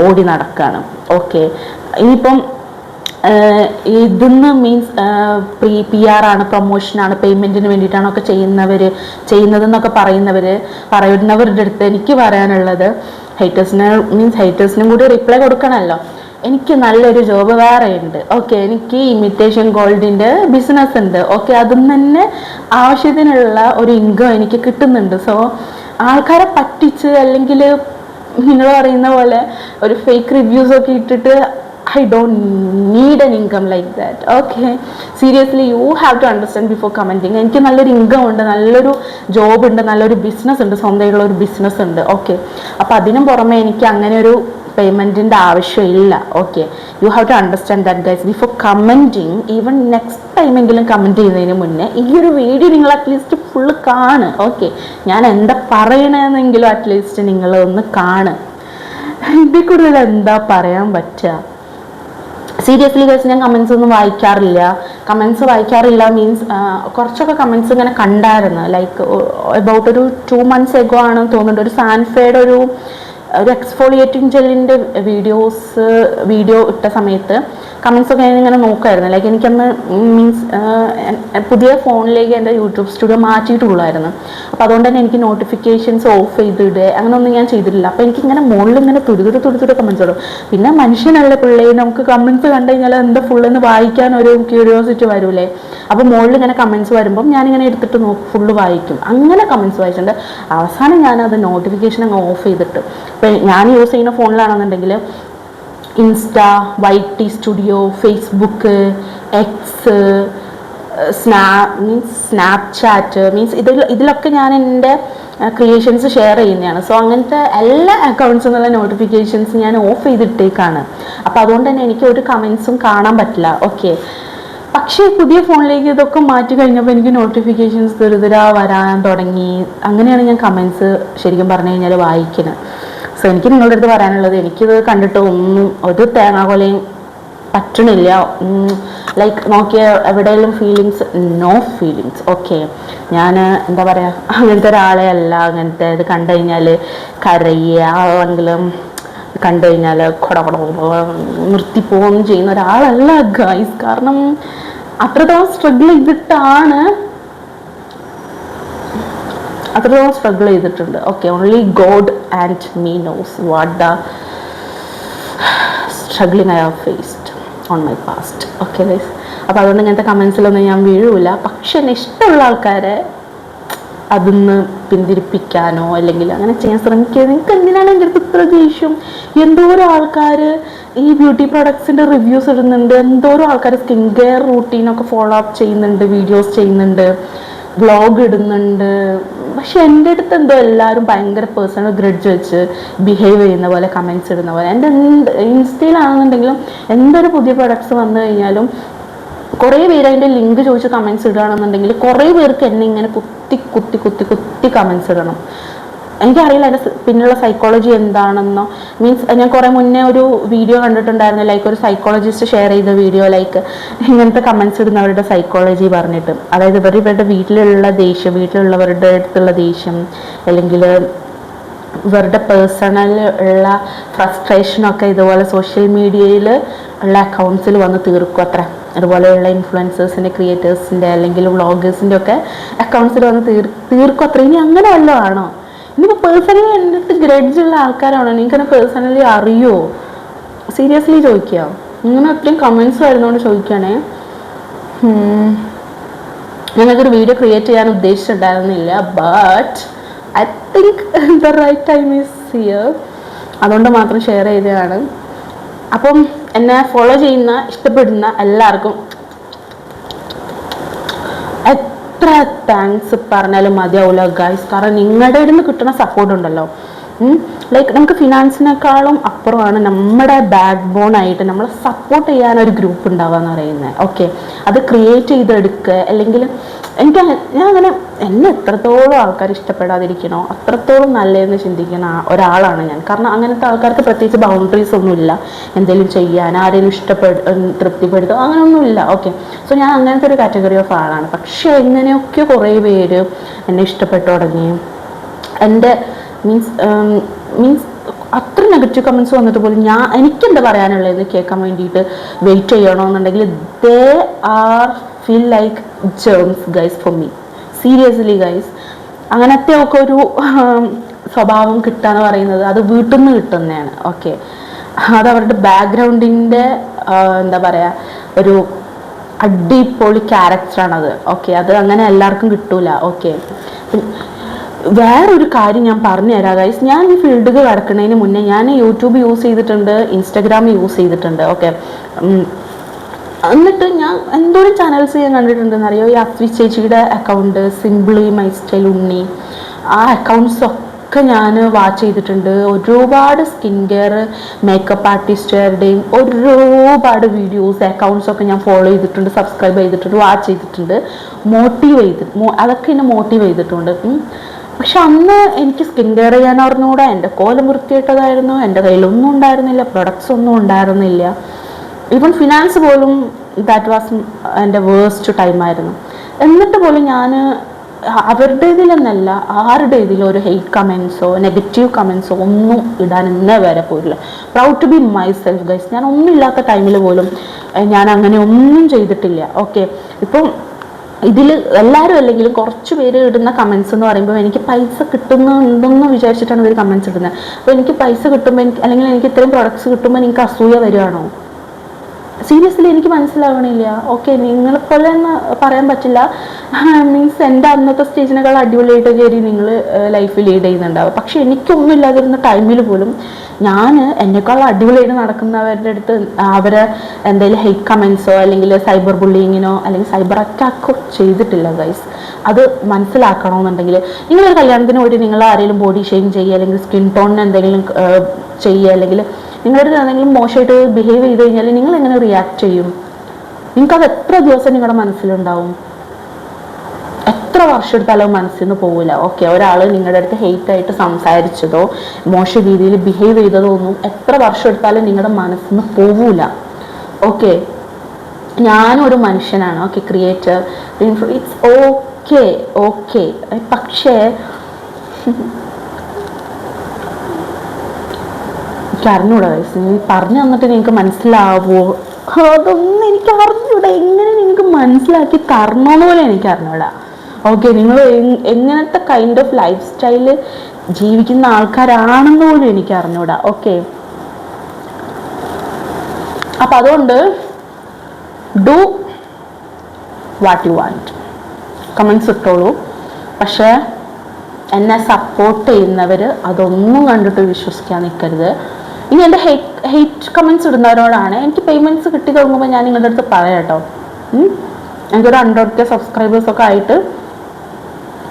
ഓടി നടക്കുകയാണ്. ഓക്കെ, ഇനിയിപ്പം ഇതിന്ന് മീൻസ് PR ആണ്, പ്രൊമോഷനാണ്, പേയ്മെൻറ്റിന് വേണ്ടിയിട്ടാണൊക്കെ ചെയ്യുന്നതെന്നൊക്കെ പറയുന്നവരുടെ അടുത്ത് എനിക്ക് പറയാനുള്ളത്, ഹേറ്റേഴ്സിനും കൂടി റിപ്ലൈ കൊടുക്കണമല്ലോ. എനിക്ക് നല്ലൊരു ജോബ് വേറെ ഉണ്ട്. ഓക്കെ, എനിക്ക് ഇമിറ്റേഷൻ ഗോൾഡിൻ്റെ ബിസിനസ് ഉണ്ട്. ഓക്കെ, അതിൽ നിന്ന് തന്നെ ആവശ്യത്തിനുള്ള ഒരു ഇൻകം എനിക്ക് കിട്ടുന്നുണ്ട്. സോ ആൾക്കാരെ പറ്റിച്ച് അല്ലെങ്കിൽ നിങ്ങൾ പറയുന്ന പോലെ ഒരു ഫേക്ക് റിവ്യൂസൊക്കെ ഇട്ടിട്ട് I don't need an income like that. Okay, seriously you have to understand before commenting. എനിക്ക് നല്ലൊരു ഇൻകം ഉണ്ട്, നല്ലൊരു ജോബ് ഉണ്ട്, നല്ലൊരു ബിസിനസ് ഉണ്ട്, സ്വന്തമായിട്ടുള്ള ഒരു ബിസിനസ് ഉണ്ട്. ഓക്കെ, അപ്പോൾ അതിനും പുറമെ എനിക്ക് അങ്ങനെ ഒരു പേയ്മെൻറ്റിൻ്റെ ആവശ്യമില്ല. Okay, you have to understand that guys before commenting. Even next ടൈമെങ്കിലും കമൻറ്റ് ചെയ്യുന്നതിന് മുന്നേ ഈ ഒരു വീഡിയോ നിങ്ങൾ അറ്റ്ലീസ്റ്റ് ഫുള്ള് കാണ്. ഓക്കെ, ഞാൻ എന്താ പറയണമെന്നെങ്കിലും അറ്റ്ലീസ്റ്റ് നിങ്ങൾ ഒന്ന് കാണ്. ഇതിൽ കൂടുതൽ എന്താ പറയാൻ പറ്റുക? സീരിയസ്ലി ഗൈസ്, ഞാൻ കമൻസ് ഒന്നും വായിക്കാറില്ല മീൻസ് കുറച്ചൊക്കെ കമൻസ് ഇങ്ങനെ കണ്ടായിരുന്നു. ലൈക്ക് അബൌട്ട് ഒരു 2 months ago ആണെന്ന് തോന്നുന്നുണ്ട്, ഒരു സാൻഫേയുടെ ഒരു എക്സ്ഫോളിയേറ്റിംഗ് ജെല്ലിൻ്റെ വീഡിയോ ഇട്ട സമയത്ത് കമൻസ് ഒക്കെ ഞാൻ ഇങ്ങനെ നോക്കുമായിരുന്നു. ലൈക്ക് എനിക്കന്ന് മീൻസ് പുതിയ ഫോണിലേക്ക് എൻ്റെ യൂട്യൂബ് സ്റ്റുഡിയോ മാറ്റിയിട്ടുള്ളായിരുന്നു. അപ്പോൾ അതുകൊണ്ട് തന്നെ എനിക്ക് നോട്ടിഫിക്കേഷൻസ് ഓഫ് ചെയ്തിടുക അങ്ങനെയൊന്നും ഞാൻ ചെയ്തിട്ടില്ല. അപ്പോൾ എനിക്കിങ്ങനെ മുകളിൽ ഇങ്ങനെ തുടുതുടു കമൻസ് ഇടും. പിന്നെ മനുഷ്യനല്ലേ പിള്ളേ, നമുക്ക് കമൻസ് കണ്ടു കഴിഞ്ഞാൽ എന്താ ഫുള്ളെന്ന് വായിക്കാൻ ഒരു ക്യൂരിയോസിറ്റി വരൂലേ. അപ്പോൾ മുകളിൽ ഇങ്ങനെ കമൻസ് വരുമ്പം ഞാനിങ്ങനെ എടുത്തിട്ട് ഫുള്ള് വായിക്കും. അങ്ങനെ കമൻസ് വായിച്ചിട്ടുണ്ട്. അവസാനം ഞാനത് നോട്ടിഫിക്കേഷൻ അങ്ങ് ഓഫ് ചെയ്തിട്ട്, ഇപ്പം ഞാൻ യൂസ് ചെയ്യുന്ന ഫോണിലാണെന്നുണ്ടെങ്കിൽ Insta, YT studio, Facebook, X, Snapchat means ഇതിലൊക്കെ ഞാൻ എൻ്റെ ക്രിയേഷൻസ് ഷെയർ ചെയ്യുന്നതാണ്. സോ അങ്ങനത്തെ എല്ലാ അക്കൗണ്ട്സിൽ നിന്നുള്ള നോട്ടിഫിക്കേഷൻസ് ഞാൻ ഓഫ് ചെയ്തിട്ടേക്കാണ്. അപ്പോൾ അതുകൊണ്ട് തന്നെ എനിക്ക് ഒരു കമൻസും കാണാൻ പറ്റില്ല. ഓക്കെ, പക്ഷേ പുതിയ ഫോണിലേക്ക് ഇതൊക്കെ മാറ്റി കഴിഞ്ഞപ്പോൾ എനിക്ക് നോട്ടിഫിക്കേഷൻസ് വരാൻ തുടങ്ങി. അങ്ങനെയാണ് ഞാൻ കമൻസ് ശരിക്കും പറഞ്ഞു കഴിഞ്ഞാൽ വായിക്കുന്നത്. സോ എനിക്ക് നിങ്ങളുടെ അടുത്ത് പറയാനുള്ളത്, എനിക്കിത് കണ്ടിട്ട് ഒന്നും ഒരു തേങ്ങ പോലെയും പറ്റണില്ല. ലൈക്ക് നോക്കിയ എവിടെയെങ്കിലും ഫീലിങ്സ്, നോ ഫീലിങ്സ്. ഓക്കെ, ഞാൻ എന്താ പറയുക, അങ്ങനത്തെ ഒരാളെ അല്ല. അങ്ങനത്തെ ഇത് കണ്ടു കഴിഞ്ഞാൽ കരയുക ആണെങ്കിലും കണ്ടു കഴിഞ്ഞാൽ നിർത്തിപ്പോവുകയും ചെയ്യുന്ന ഒരാളല്ല ഗൈസ്. കാരണം അത്രത്തോളം സ്ട്രഗിൾ ചെയ്തിട്ടുണ്ട്. Okay, only God and me knows what the struggling I have faced on my past. Okay guys, അപ്പോൾ അതുകൊണ്ട് ഇങ്ങനത്തെ കമൻസിലൊന്നും ഞാൻ വീഴൂല. പക്ഷെ എന്നെ ഇഷ്ടമുള്ള ആൾക്കാരെ അതിന്ന് പിന്തിരിപ്പിക്കാനോ അല്ലെങ്കിൽ അങ്ങനെ ചെയ്യാൻ ശ്രമിക്കുക. നിങ്ങൾക്ക് എന്തിനാണ് എൻ്റെ അടുത്ത് ഇത്ര ദേഷ്യം? എന്തോരം ആൾക്കാർ ഈ ബ്യൂട്ടി പ്രോഡക്ട്സിൻ്റെ റിവ്യൂസ് ഇടുന്നുണ്ട്, എന്തോരം ആൾക്കാർ സ്കിൻ കെയർ റൂട്ടീനൊക്കെ ഫോളോ അപ്പ് ചെയ്യുന്നുണ്ട്, വീഡിയോസ് ചെയ്യുന്നുണ്ട്, വ്ളോഗ് ഇടുന്നുണ്ട്. പക്ഷെ എൻ്റെ അടുത്ത് എന്തോ എല്ലാവരും ഭയങ്കര പേഴ്സണൽ ഗ്രഡ്ജ് വെച്ച് ബിഹേവ് ചെയ്യുന്ന പോലെ, കമൻസ് ഇടുന്ന പോലെ. എൻ്റെ ഇൻസ്റ്റയിലാണെന്നുണ്ടെങ്കിലും എന്തൊരു പുതിയ പ്രൊഡക്ട്സ് വന്നു കഴിഞ്ഞാലും കുറേ പേര് അതിൻ്റെ ലിങ്ക് ചോദിച്ച് കമൻസ് ഇടുകയാണെന്നുണ്ടെങ്കിൽ കുറേ പേർക്ക് എന്നെ ഇങ്ങനെ കുത്തി കമൻസ് ഇടണം. എനിക്കറിയില്ല അതിൻ്റെ പിന്നുള്ള സൈക്കോളജി എന്താണെന്നോ. മീൻസ് ഞാൻ കുറേ മുന്നേ ഒരു വീഡിയോ കണ്ടിട്ടുണ്ടായിരുന്നു, ലൈക്ക് ഒരു സൈക്കോളജിസ്റ്റ് ഷെയർ ചെയ്ത വീഡിയോ, ലൈക്ക് ഇങ്ങനത്തെ കമൻസ് ഇടുന്നവരുടെ സൈക്കോളജി പറഞ്ഞിട്ട്. അതായത് ഇവരുടെ വീട്ടിലുള്ള ദേഷ്യം, വീട്ടിലുള്ളവരുടെ അടുത്തുള്ള ദേഷ്യം, അല്ലെങ്കിൽ ഇവരുടെ പേഴ്സണൽ ഉള്ള ഫ്രസ്ട്രേഷനൊക്കെ ഇതുപോലെ സോഷ്യൽ മീഡിയയിൽ ഉള്ള അക്കൗണ്ട്സിൽ വന്ന് തീർക്കും അത്ര. അതുപോലെയുള്ള ഇൻഫ്ലുവൻസേഴ്സിൻ്റെ, ക്രിയേറ്റേഴ്സിൻ്റെ അല്ലെങ്കിൽ വ്ളോഗേഴ്സിൻ്റെ ഒക്കെ അക്കൗണ്ട്സിൽ വന്ന് തീർക്കും അത്ര. ഇനി അങ്ങനെ വല്ലതും ആണോ? ഇനിയിപ്പോൾ പേഴ്സണലി എൻ്റെ അടുത്ത് ഗ്രഡ്ജുള്ള ആൾക്കാരാണോ? എനിക്കെന്നെ പേഴ്സണലി അറിയുമോ? സീരിയസ്ലി ചോദിക്കുക. ഇങ്ങനെ ഒത്തിരി കമൻസ് വരുന്നതുകൊണ്ട് ചോദിക്കുകയാണേ. ഞങ്ങൾക്കൊരു വീഡിയോ ക്രിയേറ്റ് ചെയ്യാൻ ഉദ്ദേശിച്ചിട്ടുണ്ടായിരുന്നില്ല, but I think the right time is here. അതുകൊണ്ട് മാത്രം ഷെയർ ചെയ്തതാണ്. അപ്പം എന്നെ ഫോളോ ചെയ്യുന്ന ഇഷ്ടപ്പെടുന്ന എല്ലാവർക്കും എത്ര താങ്ക്സ് പറഞ്ഞാലും മതിയാവില്ല ഗൈസ്. കാരണം നിങ്ങളുടെ ഇടയിൽ നിന്ന് കിട്ടുന്ന സപ്പോർട്ട് ഉണ്ടല്ലോ, ലൈക്ക് നമുക്ക് ഫിനാൻസിനേക്കാളും അപ്പുറമാണ് നമ്മുടെ ബാക്ക് ബോൺ ആയിട്ട് നമ്മളെ സപ്പോർട്ട് ചെയ്യാൻ ഒരു ഗ്രൂപ്പ് ഉണ്ടാവുക എന്ന് പറയുന്നത്. ഓക്കെ, അത് ക്രിയേറ്റ് ചെയ്തെടുക്കുക. അല്ലെങ്കിൽ ഞാൻ അങ്ങനെ എന്നെ എത്രത്തോളം ആൾക്കാർ ഇഷ്ടപ്പെടാതിരിക്കണോ അത്രത്തോളം നല്ലതെന്ന് ചിന്തിക്കുന്ന ഒരാളാണ് ഞാൻ. കാരണം അങ്ങനത്തെ ആൾക്കാർക്ക് പ്രത്യേകിച്ച് ബൗണ്ടറീസ് ഒന്നുമില്ല, എന്തെങ്കിലും ചെയ്യാൻ, ആരെയും തൃപ്തിപ്പെടുത്തുക അങ്ങനെയൊന്നുമില്ല. ഓക്കെ, സോ ഞാൻ അങ്ങനത്തെ ഒരു കാറ്റഗറി ഓഫ് ആളാണ്. പക്ഷെ എങ്ങനെയൊക്കെ കുറേ പേര് എന്നെ ഇഷ്ടപ്പെട്ടു തുടങ്ങി. എൻ്റെ മീൻസ് അത്ര നെഗറ്റീവ് കമൻസ് വന്നിട്ട് പോലും എനിക്കെന്താ പറയാനുള്ളത് കേൾക്കാൻ വേണ്ടിയിട്ട് വെയിറ്റ് ചെയ്യണമെന്നുണ്ടെങ്കിൽ they are feel like gems guys for me. Seriously guys, അങ്ങനത്തെ ഒക്കെ ഒരു സ്വഭാവം കിട്ടുക എന്ന് പറയുന്നത് അത് വീട്ടിൽ നിന്ന് കിട്ടുന്നതാണ്. ഓക്കെ, അത് അവരുടെ ബാക്ക്ഗ്രൗണ്ടിൻ്റെ എന്താ പറയുക ഒരു അടിപൊളി ക്യാരക്ടറാണത്. ഓക്കെ, അത് അങ്ങനെ എല്ലാവർക്കും കിട്ടൂല. ഓക്കെ, വേറൊരു കാര്യം ഞാൻ പറഞ്ഞു തരാം ഗൈസ്. ഞാൻ ഈ ഫീൽഡിൽ കിടക്കുന്നതിന് മുന്നേ ഞാൻ യൂട്യൂബ് യൂസ് ചെയ്തിട്ടുണ്ട്, ഇൻസ്റ്റഗ്രാം യൂസ് ചെയ്തിട്ടുണ്ട്. ഓക്കെ, എന്നിട്ട് ഞാൻ എന്തോരം ചാനൽസ് ഞാൻ കണ്ടിട്ടുണ്ടെന്ന് അറിയോ? ഈ അഫ്വി ചേച്ചിയുടെ അക്കൗണ്ട്, സിംപിളി മൈ സ്റ്റൈൽ ഉണ്ണി, ആ അക്കൗണ്ട്സ് ഒക്കെ ഞാൻ വാച്ച് ചെയ്തിട്ടുണ്ട്. ഒരുപാട് സ്കിൻ കെയർ മേക്കപ്പ് ആർട്ടിസ്റ്റുകാരുടെയും ഒരുപാട് വീഡിയോസ് അക്കൗണ്ട്സ് ഒക്കെ ഞാൻ ഫോളോ ചെയ്തിട്ടുണ്ട്, സബ്സ്ക്രൈബ് ചെയ്തിട്ടുണ്ട്, വാച്ച് ചെയ്തിട്ടുണ്ട്, അതൊക്കെ എന്നെ മോട്ടീവ് ചെയ്തിട്ടുണ്ട്. പക്ഷെ അന്ന് എനിക്ക് സ്കിൻ കെയർ ചെയ്യാൻ അറിഞ്ഞുകൂടാ, എൻ്റെ കോലം വൃത്തിയിട്ടതായിരുന്നു, എൻ്റെ കയ്യിലൊന്നും ഉണ്ടായിരുന്നില്ല, പ്രൊഡക്ട്സ് ഒന്നും ഉണ്ടായിരുന്നില്ല. ഈവൻ ഫിനാൻസ് പോലും ദാറ്റ് വാസ് എൻ്റെ വേഴ്സ്റ്റ് ടൈമായിരുന്നു. എന്നിട്ട് പോലും ഞാൻ അവരുടെ ഇതിലെന്നല്ല ആരുടെ ഇതിലും ഒരു ഹെയ്റ്റ് കമൻസോ നെഗറ്റീവ് കമൻസോ ഒന്നും ഇടാൻ ഇന്നേ വരെ പോയില്ല. Proud to be myself guys. ഞാൻ ഒന്നും ഇല്ലാത്ത ടൈമിൽ പോലും ഞാൻ അങ്ങനെ ഒന്നും ചെയ്തിട്ടില്ല. ഓക്കെ, ഇപ്പം ഇതിൽ എല്ലാവരും അല്ലെങ്കിലും കുറച്ച് പേര് ഇടുന്ന കമൻസ് എന്ന് പറയുമ്പോൾ എനിക്ക് പൈസ കിട്ടുന്നുണ്ടെന്ന് വിചാരിച്ചിട്ടാണ് ഇവർ കമൻസ് ഇടുന്നത്. അപ്പോൾ എനിക്ക് പൈസ കിട്ടുമ്പോൾ അല്ലെങ്കിൽ എനിക്ക് ഇത്രയും പ്രൊഡക്ട്സ് കിട്ടുമ്പോൾ എനിക്ക് അസൂയ വരികയാണോ? സീരിയസ്ലി എനിക്ക് മനസ്സിലാവണില്ല. ഓക്കെ, നിങ്ങളെപ്പോലെ എന്ന് പറയാൻ പറ്റില്ല. മീൻസ് എൻ്റെ അന്നത്തെ സ്റ്റേജിനേക്കാൾ അടിപൊളിയായിട്ട് കയറി നിങ്ങൾ ലൈഫ് ലീഡ് ചെയ്യുന്നുണ്ടാവും. പക്ഷെ എനിക്കൊന്നും ഇല്ലാതിരുന്ന ടൈമിൽ പോലും ഞാൻ എന്നെക്കാൾ അടിപൊളിയായിട്ട് നടക്കുന്നവരുടെ അടുത്ത് അവരെ എന്തെങ്കിലും ഹെയ്റ്റ് കമൻസോ അല്ലെങ്കിൽ സൈബർ ബുള്ളിങ്ങിനോ അല്ലെങ്കിൽ സൈബർ അറ്റാക്കോ ചെയ്തിട്ടില്ല ഗൈസ്. അത് മനസ്സിലാക്കണമെന്നുണ്ടെങ്കിൽ നിങ്ങളൊരു കല്യാണത്തിന് പോയിട്ട് നിങ്ങൾ ആരെങ്കിലും ബോഡി ഷെയിം ചെയ്യുക അല്ലെങ്കിൽ സ്കിൻ ടോണിന് എന്തെങ്കിലും ചെയ്യുക അല്ലെങ്കിൽ നിങ്ങളുടെ എന്തെങ്കിലും മോശമായിട്ട് ബിഹേവ് ചെയ്ത് കഴിഞ്ഞാൽ നിങ്ങൾ എങ്ങനെ റിയാക്ട് ചെയ്യും? നിങ്ങൾക്കത് എത്ര ദിവസം നിങ്ങളുടെ മനസ്സിലുണ്ടാവും? എത്ര വർഷം എടുത്താലും മനസ്സിൽ നിന്ന് പോകില്ല. ഓക്കെ, ഒരാൾ നിങ്ങളുടെ അടുത്ത് ഹെയ്റ്റ് ആയിട്ട് സംസാരിച്ചതോ മോശം രീതിയിൽ ബിഹേവ് ചെയ്തതോ ഒന്നും എത്ര വർഷം എടുത്താലും നിങ്ങളുടെ മനസ്സിൽ നിന്ന് പോകൂല. ഓക്കെ, ഞാനൊരു മനുഷ്യനാണ്. Okay, creator, it's okay okay. പക്ഷേ എനിക്ക് അറിഞ്ഞൂടാ വയസ്സ്, നീ പറഞ്ഞു തന്നിട്ട് നിങ്ങൾക്ക് മനസ്സിലാവോ? അതൊന്നും എനിക്ക് അറിഞ്ഞൂടാ. എങ്ങനെ നിങ്ങൾക്ക് മനസ്സിലാക്കി തരണമെന്ന് പോലെ എനിക്ക് അറിഞ്ഞൂടാ. ഓക്കെ, നിങ്ങൾ എങ്ങനത്തെ കൈൻഡ് ഓഫ് ലൈഫ് സ്റ്റൈല് ജീവിക്കുന്ന ആൾക്കാരാണെന്ന് പോലും എനിക്ക് അറിഞ്ഞൂടാ. ഓക്കെ, അപ്പം അതുകൊണ്ട് do what you want. Comments ഇട്ടോളൂ. പക്ഷേ എന്നെ സപ്പോർട്ട് ചെയ്യുന്നവർ അതൊന്നും കണ്ടിട്ട് വിശ്വസിക്കാൻ നിൽക്കരുത്. ഇനി എൻ്റെ ഹെയ്റ്റ് കമൻസ് ഇടുന്നവരോടാണ് എനിക്ക് പേയ്മെൻറ്റ്സ് കിട്ടി തുടങ്ങുമ്പോൾ ഞാൻ നിങ്ങളുടെ അടുത്ത് പറയാം കേട്ടോ. എനിക്കൊരു 100K സബ്സ്ക്രൈബേഴ്സൊക്കെ ആയിട്ട്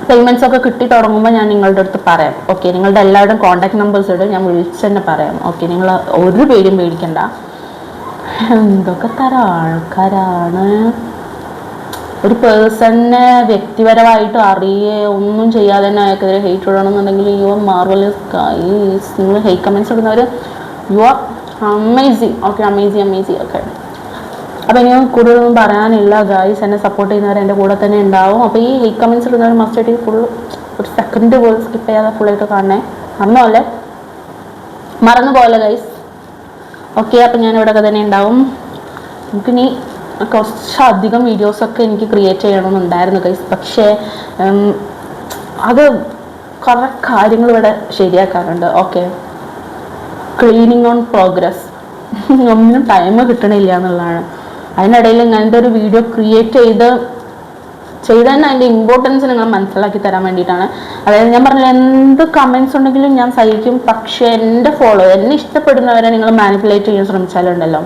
പേയ്മെൻറ്റ്സ് ഒക്കെ കിട്ടി തുടങ്ങുമ്പോൾ ഞാൻ നിങ്ങളുടെ അടുത്ത് പറയാം. ഓക്കെ, നിങ്ങളുടെ എല്ലാവരുടെയും കോൺടാക്ട് നമ്പേഴ്സ് ഇടും, ഞാൻ വിളിച്ച് തന്നെ പറയാം. ഓക്കെ, നിങ്ങൾ ഒരു പേരും പേടിക്കണ്ട. എന്തൊക്കെ തരം ആൾക്കാരാണ്! ഒരു പേഴ്സണിനെ വ്യക്തിപരമായിട്ട് അറിയേ ഒന്നും ചെയ്യാതെ തന്നെ അയാൾക്കെതിരെ ഹെയ്റ്റ് ഇടണമെന്നുണ്ടെങ്കിൽ യു ആർ മാർവലസ് ഗൈസ്. നിങ്ങൾ ഹെയ്റ്റ് കമൻറ്റ്സ് ഇടുന്നവർ you are amazing. Okay, amazing. Okay, അപ്പോൾ ഇനി കൂടുതലൊന്നും പറയാനില്ല ഗൈസ്. എന്നെ സപ്പോർട്ട് ചെയ്യുന്നവർ എൻ്റെ കൂടെ തന്നെ ഉണ്ടാവും. അപ്പോൾ ഈ ഹെയ്റ്റ് കമൻറ്റ്സ് ഇടുന്നവർ മസ്റ്റായിട്ട് ഫുൾ ഒരു സെക്കൻഡ് പോലും സ്കിപ്പ് ചെയ്യാതെ ഫുള്ളായിട്ട് കാണണേ. മറന്നു പോലെ ഗൈസ്. ഓക്കെ, അപ്പം ഞാൻ ഇവിടെ തന്നെ ഉണ്ടാവും. നമുക്കിനി കുറച്ചധികം വീഡിയോസൊക്കെ എനിക്ക് ക്രിയേറ്റ് ചെയ്യണമെന്നുണ്ടായിരുന്നു ഗൈസ്. പക്ഷേ അത് കുറേ കാര്യങ്ങൾ ഇവിടെ ശരിയാക്കാറുണ്ട്. Okay, cleaning on progress. ഒന്നിനും ടൈം കിട്ടണില്ല എന്നുള്ളതാണ്. അതിനിടയിൽ ഇങ്ങനത്തെ ഒരു വീഡിയോ ക്രിയേറ്റ് ചെയ്തതന്നെ അതിൻ്റെ ഇമ്പോർട്ടൻസ് നിങ്ങൾ മനസ്സിലാക്കി തരാൻ വേണ്ടിയിട്ടാണ്. അതായത് ഞാൻ പറഞ്ഞില്ല, എന്ത് കമൻസ് ഉണ്ടെങ്കിലും ഞാൻ സഹിക്കും. പക്ഷേ എന്നെ ഇഷ്ടപ്പെടുന്നവരെ നിങ്ങൾ മാനിപ്പുലേറ്റ് ചെയ്യാൻ ശ്രമിച്ചാലുണ്ടല്ലോ,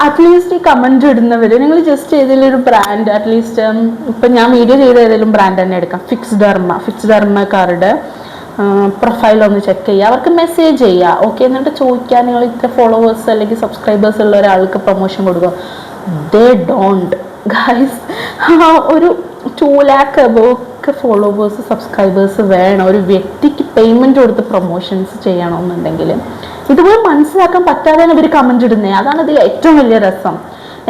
അറ്റ്ലീസ്റ്റ് ഈ കമൻറ്റ് ഇടുന്നവർ നിങ്ങൾ ജസ്റ്റ് ഏതെങ്കിലും ഒരു ബ്രാൻഡ്, അറ്റ്ലീസ്റ്റ് ഇപ്പം ഞാൻ വീഡിയോ ചെയ്ത ഏതെങ്കിലും ബ്രാൻഡ് തന്നെ എടുക്കാം, ഫിക്സ് ധർമ്മക്കാരുടെ പ്രൊഫൈൽ ഒന്ന് ചെക്ക് ചെയ്യുക, അവർക്ക് മെസ്സേജ് ചെയ്യുക. ഓക്കെ, എന്നിട്ട് ചോദിക്കുക നിങ്ങൾ ഇത്ര ഫോളോവേഴ്സ് അല്ലെങ്കിൽ സബ്സ്ക്രൈബേഴ്സ് ഉള്ള ഒരാൾക്ക് പ്രൊമോഷൻ കൊടുക്കുക. They don't guys. ഒരു 2 lakh അബോവ് ഫോളോവേഴ്സ് സബ്സ്ക്രൈബേഴ്സ് വേണം ഒരു വ്യക്തിക്ക് പേയ്മെൻറ്റ് കൊടുത്ത് പ്രൊമോഷൻസ് ചെയ്യണമെന്നുണ്ടെങ്കിൽ. ഇതുപോലെ മനസ്സിലാക്കാൻ പറ്റാതെയാണ് ഇവർ കമൻറ്റ് ഇടുന്നത്. അതാണ് ഇതിൽ ഏറ്റവും വലിയ രസം.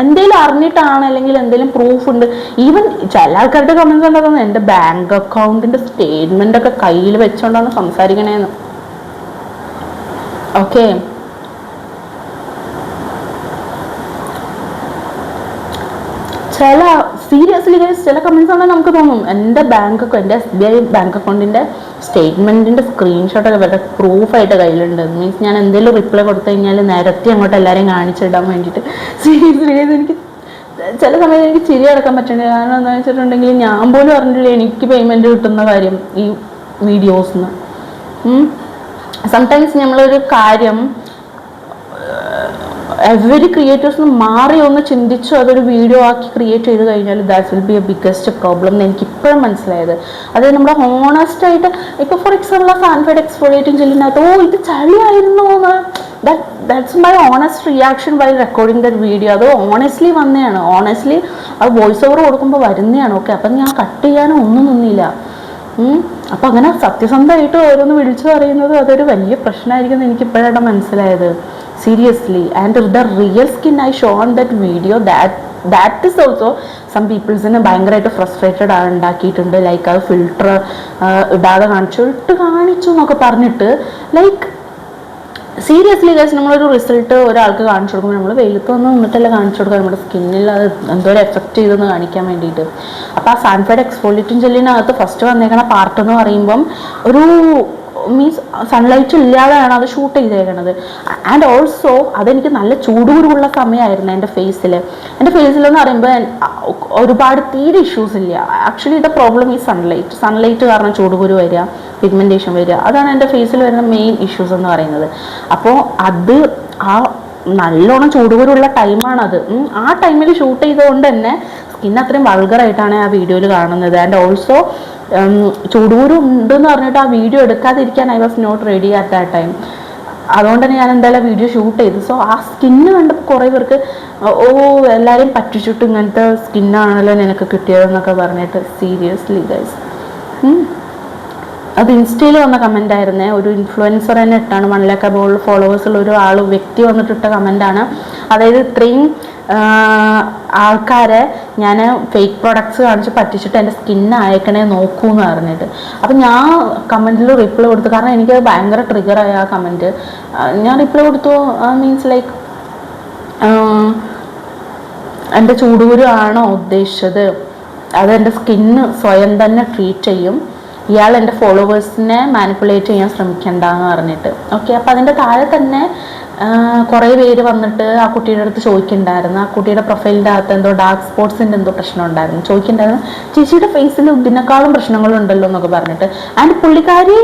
എന്തെങ്കിലും അറിഞ്ഞിട്ടാണ് അല്ലെങ്കിൽ എന്തെങ്കിലും പ്രൂഫ് ഉണ്ട്. ഈവൻ ചില ആൾക്കാരുടെ കമൻസ് ഉണ്ടാകുന്നത് എൻ്റെ ബാങ്ക് അക്കൗണ്ടിൻ്റെ സ്റ്റേറ്റ്മെൻ്റ് ഒക്കെ കയ്യിൽ വെച്ചുകൊണ്ടാണ് സംസാരിക്കണേന്ന്. ഓക്കെ, സീരിയസ്ലി ചില കമൻസ് ആണെങ്കിൽ നമുക്ക് തോന്നും എൻ്റെ SBI ബാങ്ക് അക്കൗണ്ടിൻ്റെ സ്റ്റേറ്റ്മെൻറ്റിൻ്റെ സ്ക്രീൻഷോട്ടൊക്കെ വളരെ പ്രൂഫായിട്ട് കയ്യിലുണ്ട്. മീൻസ് ഞാൻ എന്തെങ്കിലും റിപ്ലൈ കൊടുത്തു കഴിഞ്ഞാൽ നേരത്തെ അങ്ങോട്ട് എല്ലാവരെയും കാണിച്ചിടാൻ വേണ്ടിയിട്ട്. സീരിയസ്ലി എനിക്ക് ചില സമയത്ത് എനിക്ക് ചിരി അടക്കാൻ പറ്റുന്നുണ്ട്. കാരണം എന്താണെന്ന് വെച്ചിട്ടുണ്ടെങ്കിൽ ഞാൻ പോലും അറിഞ്ഞിട്ടില്ല എനിക്ക് പേയ്മെൻറ്റ് കിട്ടുന്ന കാര്യം ഈ വീഡിയോസിന്. സംടൈംസ് നമ്മളൊരു കാര്യം എവരി ക്രിയേറ്റേഴ്സിന് മാറി ഒന്ന് ചിന്തിച്ചു അതൊരു വീഡിയോ ആക്കി ക്രിയേറ്റ് ചെയ്ത് കഴിഞ്ഞാൽ that will be A biggest problem എന്ന് എനിക്ക് ഇപ്പോഴും മനസ്സിലായത്. അതായത് നമ്മുടെ ഹോണസ്റ്റ് ആയിട്ട് ഇപ്പോൾ ഫോർ എക്സാമ്പിൾ ആ സാൻഫൈഡ് എക്സ്ഫോളിയേറ്റിംഗ് ജെല്ലിനകത്ത് ഇത് ചളിയായിരുന്നു എന്ന്, that's my honest reaction why recording that video. അത് ഓണസ്റ്റ്ലി വന്നതാണ്. ഓണസ്റ്റ്ലി അത് വോയിസ് ഓവർ കൊടുക്കുമ്പോൾ വരുന്നതാണ്. ഓക്കെ, അപ്പം ഞാൻ കട്ട് ചെയ്യാനും ഒന്നും നിന്നില്ല. അപ്പം അങ്ങനെ സത്യസന്ധമായിട്ട് ഓരോന്ന് വിളിച്ചു പറയുന്നത് അതൊരു വലിയ പ്രശ്നമായിരിക്കും എന്ന് എനിക്ക് ഇപ്പോഴാണ് മനസ്സിലായത്. Seriously, and the real skin I show on that video, that is also some people's ഭയങ്കരമായിട്ട് ഫ്രസ്ട്രേറ്റഡ് ഉണ്ടാക്കിയിട്ടുണ്ട്. ലൈക്ക് അത് ഫിൽട്ടർ ഇടാതെ കാണിച്ചു എന്നൊക്കെ പറഞ്ഞിട്ട്, ലൈക്ക് സീരിയസ്ലി ഗൈസ്, നമ്മളൊരു റിസൾട്ട് ഒരാൾക്ക് കാണിച്ചു കൊടുക്കുമ്പോൾ നമ്മൾ വെയിലത്ത് വന്ന് നിന്നിട്ടല്ല കാണിച്ചു കൊടുക്കുക, നമ്മുടെ സ്കിന്നിൽ അത് എന്തോരം എഫക്റ്റ് ചെയ്തെന്ന് കാണിക്കാൻ വേണ്ടിയിട്ട്. അപ്പോൾ ആ സാൻഫൈഡ് എക്സ്ഫോളിയേറ്റിംഗ് ജെല്ലിനകത്ത് ഫസ്റ്റ് വന്നേക്കണ പാർട്ട് എന്ന് പറയുമ്പം ഒരു മീൻസ് സൺലൈറ്റ് ഇല്ലാതെയാണ് അത് ഷൂട്ട് ചെയ്തേക്കണത്. ആൻഡ് ഓൾസോ അതെനിക്ക് നല്ല ചൂടുകുരുള്ള സമയമായിരുന്നു എൻ്റെ ഫേസിലെന്ന് പറയുമ്പോൾ ഒരുപാട് തീരെ ഇഷ്യൂസ് ഇല്ല. ആക്ച്വലി ദ പ്രോബ്ലം ഈ സൺലൈറ്റ് കാരണം ചൂടുകുരു വരിക, പിഗ്മെൻറ്റേഷൻ വരിക, അതാണ് എൻ്റെ ഫേസിൽ വരുന്ന മെയിൻ ഇഷ്യൂസ് എന്ന് പറയുന്നത്. അപ്പോൾ അത് ആ നല്ലോണം ചൂടുകുരുള്ള ടൈമാണത്. ആ ടൈമിൽ ഷൂട്ട് ചെയ്തുകൊണ്ട് തന്നെ സ്കിൻ അത്രയും വൾഗറായിട്ടാണ് ആ വീഡിയോയിൽ കാണുന്നത്. ആൻഡ് ഓൾസോ ചൂടുകുരു ഉണ്ടെന്ന് പറഞ്ഞിട്ട് ആ വീഡിയോ എടുക്കാതിരിക്കാൻ I was not ready at that time. അതുകൊണ്ട് തന്നെ ഞാൻ എന്തായാലും വീഡിയോ ഷൂട്ട് ചെയ്തു. സോ ആ സ്കിന്ന് കണ്ടപ്പോൾ കുറേ പേർക്ക് എല്ലാവരെയും പറ്റിച്ചിട്ട് ഇങ്ങനത്തെ സ്കിന്നാണല്ലോ നിനക്ക് കിട്ടിയതെന്നൊക്കെ പറഞ്ഞിട്ട്. സീരിയസ്ലി ഗൈസ്, അത് ഇൻസ്റ്റയിൽ വന്ന കമൻ്റ് ആയിരുന്നേ. ഒരു ഇൻഫ്ലുവൻസർ തന്നെ ഇട്ടാണ്, 1 lakh അബോവ് ഫോളോവേഴ്സുള്ള ഒരു വ്യക്തി വന്നിട്ടിട്ട കമൻ്റാണ്. അതായത് ഇത്രയും ആൾക്കാരെ ഞാൻ ഫേക്ക് പ്രൊഡക്ട്സ് കാണിച്ച് പറ്റിച്ചിട്ട് എൻ്റെ സ്കിന്ന് അയക്കണേ നോക്കൂ എന്ന് പറഞ്ഞിട്ട്. അപ്പം ഞാൻ കമൻറ്റിൽ റിപ്ലൈ കൊടുത്തു. കാരണം എനിക്കത് ഭയങ്കര ട്രിഗറായി ആ കമൻറ്റ്. ഞാൻ റിപ്ലൈ കൊടുത്തു, മീൻസ് ലൈക്ക് എൻ്റെ ചൂടുകുരു ആണോ ഉദ്ദേശിച്ചത്, അത് എൻ്റെ സ്കിന്ന് സ്വയം തന്നെ ട്രീറ്റ് ചെയ്യും, ഇയാൾ എൻ്റെ ഫോളോവേഴ്സിനെ മാനിപ്പുലേറ്റ് ചെയ്യാൻ ശ്രമിക്കണ്ടെന്ന് പറഞ്ഞിട്ട്. ഓക്കെ, അപ്പം അതിൻ്റെ താഴെ തന്നെ കുറേ പേര് വന്നിട്ട് ആ കുട്ടിയുടെ അടുത്ത് ചോദിക്കുന്നുണ്ടായിരുന്നു. ആ കുട്ടിയുടെ പ്രൊഫൈലിൻ്റെ അകത്ത് എന്തോ ഡാർക്ക് സ്പോട്ട്സിൻ്റെ എന്തോ പ്രശ്നം ഉണ്ടായിരുന്നു. ചോദിക്കുന്നുണ്ടായിരുന്നു, ചേച്ചിയുടെ ഫേസിൽ ഇതിനേക്കാളും പ്രശ്നങ്ങളുണ്ടല്ലോ എന്നൊക്കെ പറഞ്ഞിട്ട്. ആൻഡ് പുള്ളിക്കാരി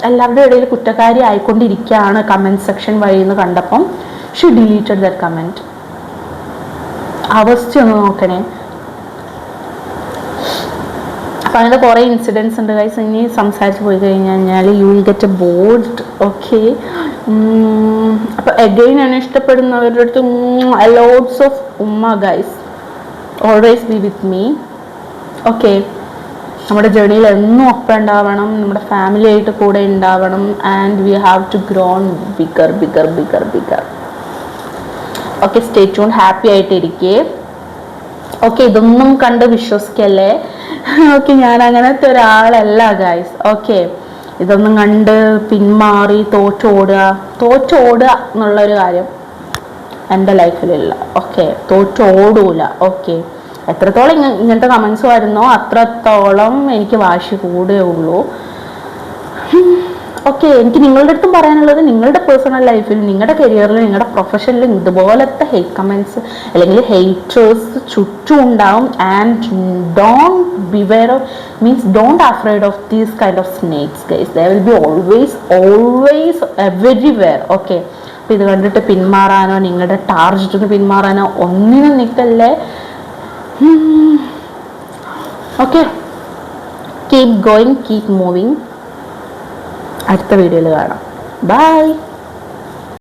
എല്ലാവരുടെ ഇടയിൽ കുറ്റക്കാരി ആയിക്കൊണ്ടിരിക്കുകയാണ് കമൻറ്റ് സെക്ഷൻ വഴി എന്ന് കണ്ടപ്പം ഷി ഡിലീറ്റഡ് ദാറ്റ് കമൻറ്റ്. അവസ്ഥ ഒന്ന് നോക്കണേ. അപ്പം അങ്ങനത്തെ കുറേ ഇൻസിഡൻസ് ഉണ്ട് ഗൈസ്. ഇനി സംസാരിച്ച് പോയി കഴിഞ്ഞാൽ you will get A board. Okay, അപ്പോൾ അഗെയിൻ എന്നെ ഇഷ്ടപ്പെടുന്നവരുടെ അടുത്ത് ലോട്ട്സ് ഓഫ് ഉമ്മ guys. Always be with me. Okay, നമ്മുടെ ജേർണിയിൽ എന്നും ഒപ്പം ഉണ്ടാവണം, നമ്മുടെ ഫാമിലി ആയിട്ട് കൂടെ ഉണ്ടാവണം. And we have to grown bigger bigger bigger bigger. Okay, stay tune, happy ആയിട്ടിരിക്കേ. ഓക്കെ, ഇതൊന്നും കണ്ട് വിശ്വസിക്കല്ലേ. ഓക്കെ, ഞാൻ അങ്ങനത്തെ ഒരാളല്ല ഗൈസ്. ഓക്കെ, ഇതൊന്നും കണ്ട് പിന്മാറി തോറ്റോടുക എന്നുള്ളൊരു കാര്യം എൻ്റെ ലൈഫിലില്ല. ഓക്കെ, തോറ്റോടൂല. ഓക്കെ, എത്രത്തോളം ഇങ്ങനത്തെ കമൻസ് വരുന്നോ അത്രത്തോളം എനിക്ക് വാശി കൂടെ ഉള്ളൂ. ഓക്കെ, എനിക്ക് നിങ്ങളുടെ അടുത്തും പറയാനുള്ളത്, നിങ്ങളുടെ പേഴ്സണൽ ലൈഫിൽ, നിങ്ങളുടെ കരിയറിൽ, നിങ്ങളുടെ പ്രൊഫഷനിലും ഇതുപോലത്തെ ഹെയ്റ്റ് കമൻറ്റ്സ് അല്ലെങ്കിൽ ഹെയ്റ്റേഴ്സ് ചുറ്റും ഉണ്ടാവും. And don't beware of, means don't afraid of these kind of snakes guys. They will be always everywhere. Okay, അപ്പോൾ ഇത് കണ്ടിട്ട് പിന്മാറാനോ നിങ്ങളുടെ ടാർഗറ്റിന് പിന്മാറാനോ ഒന്നിനും നിൽക്കല്ലേ. Okay, keep going, keep moving. അടുത്ത വീഡിയോയിൽ കാണാം. ബൈ.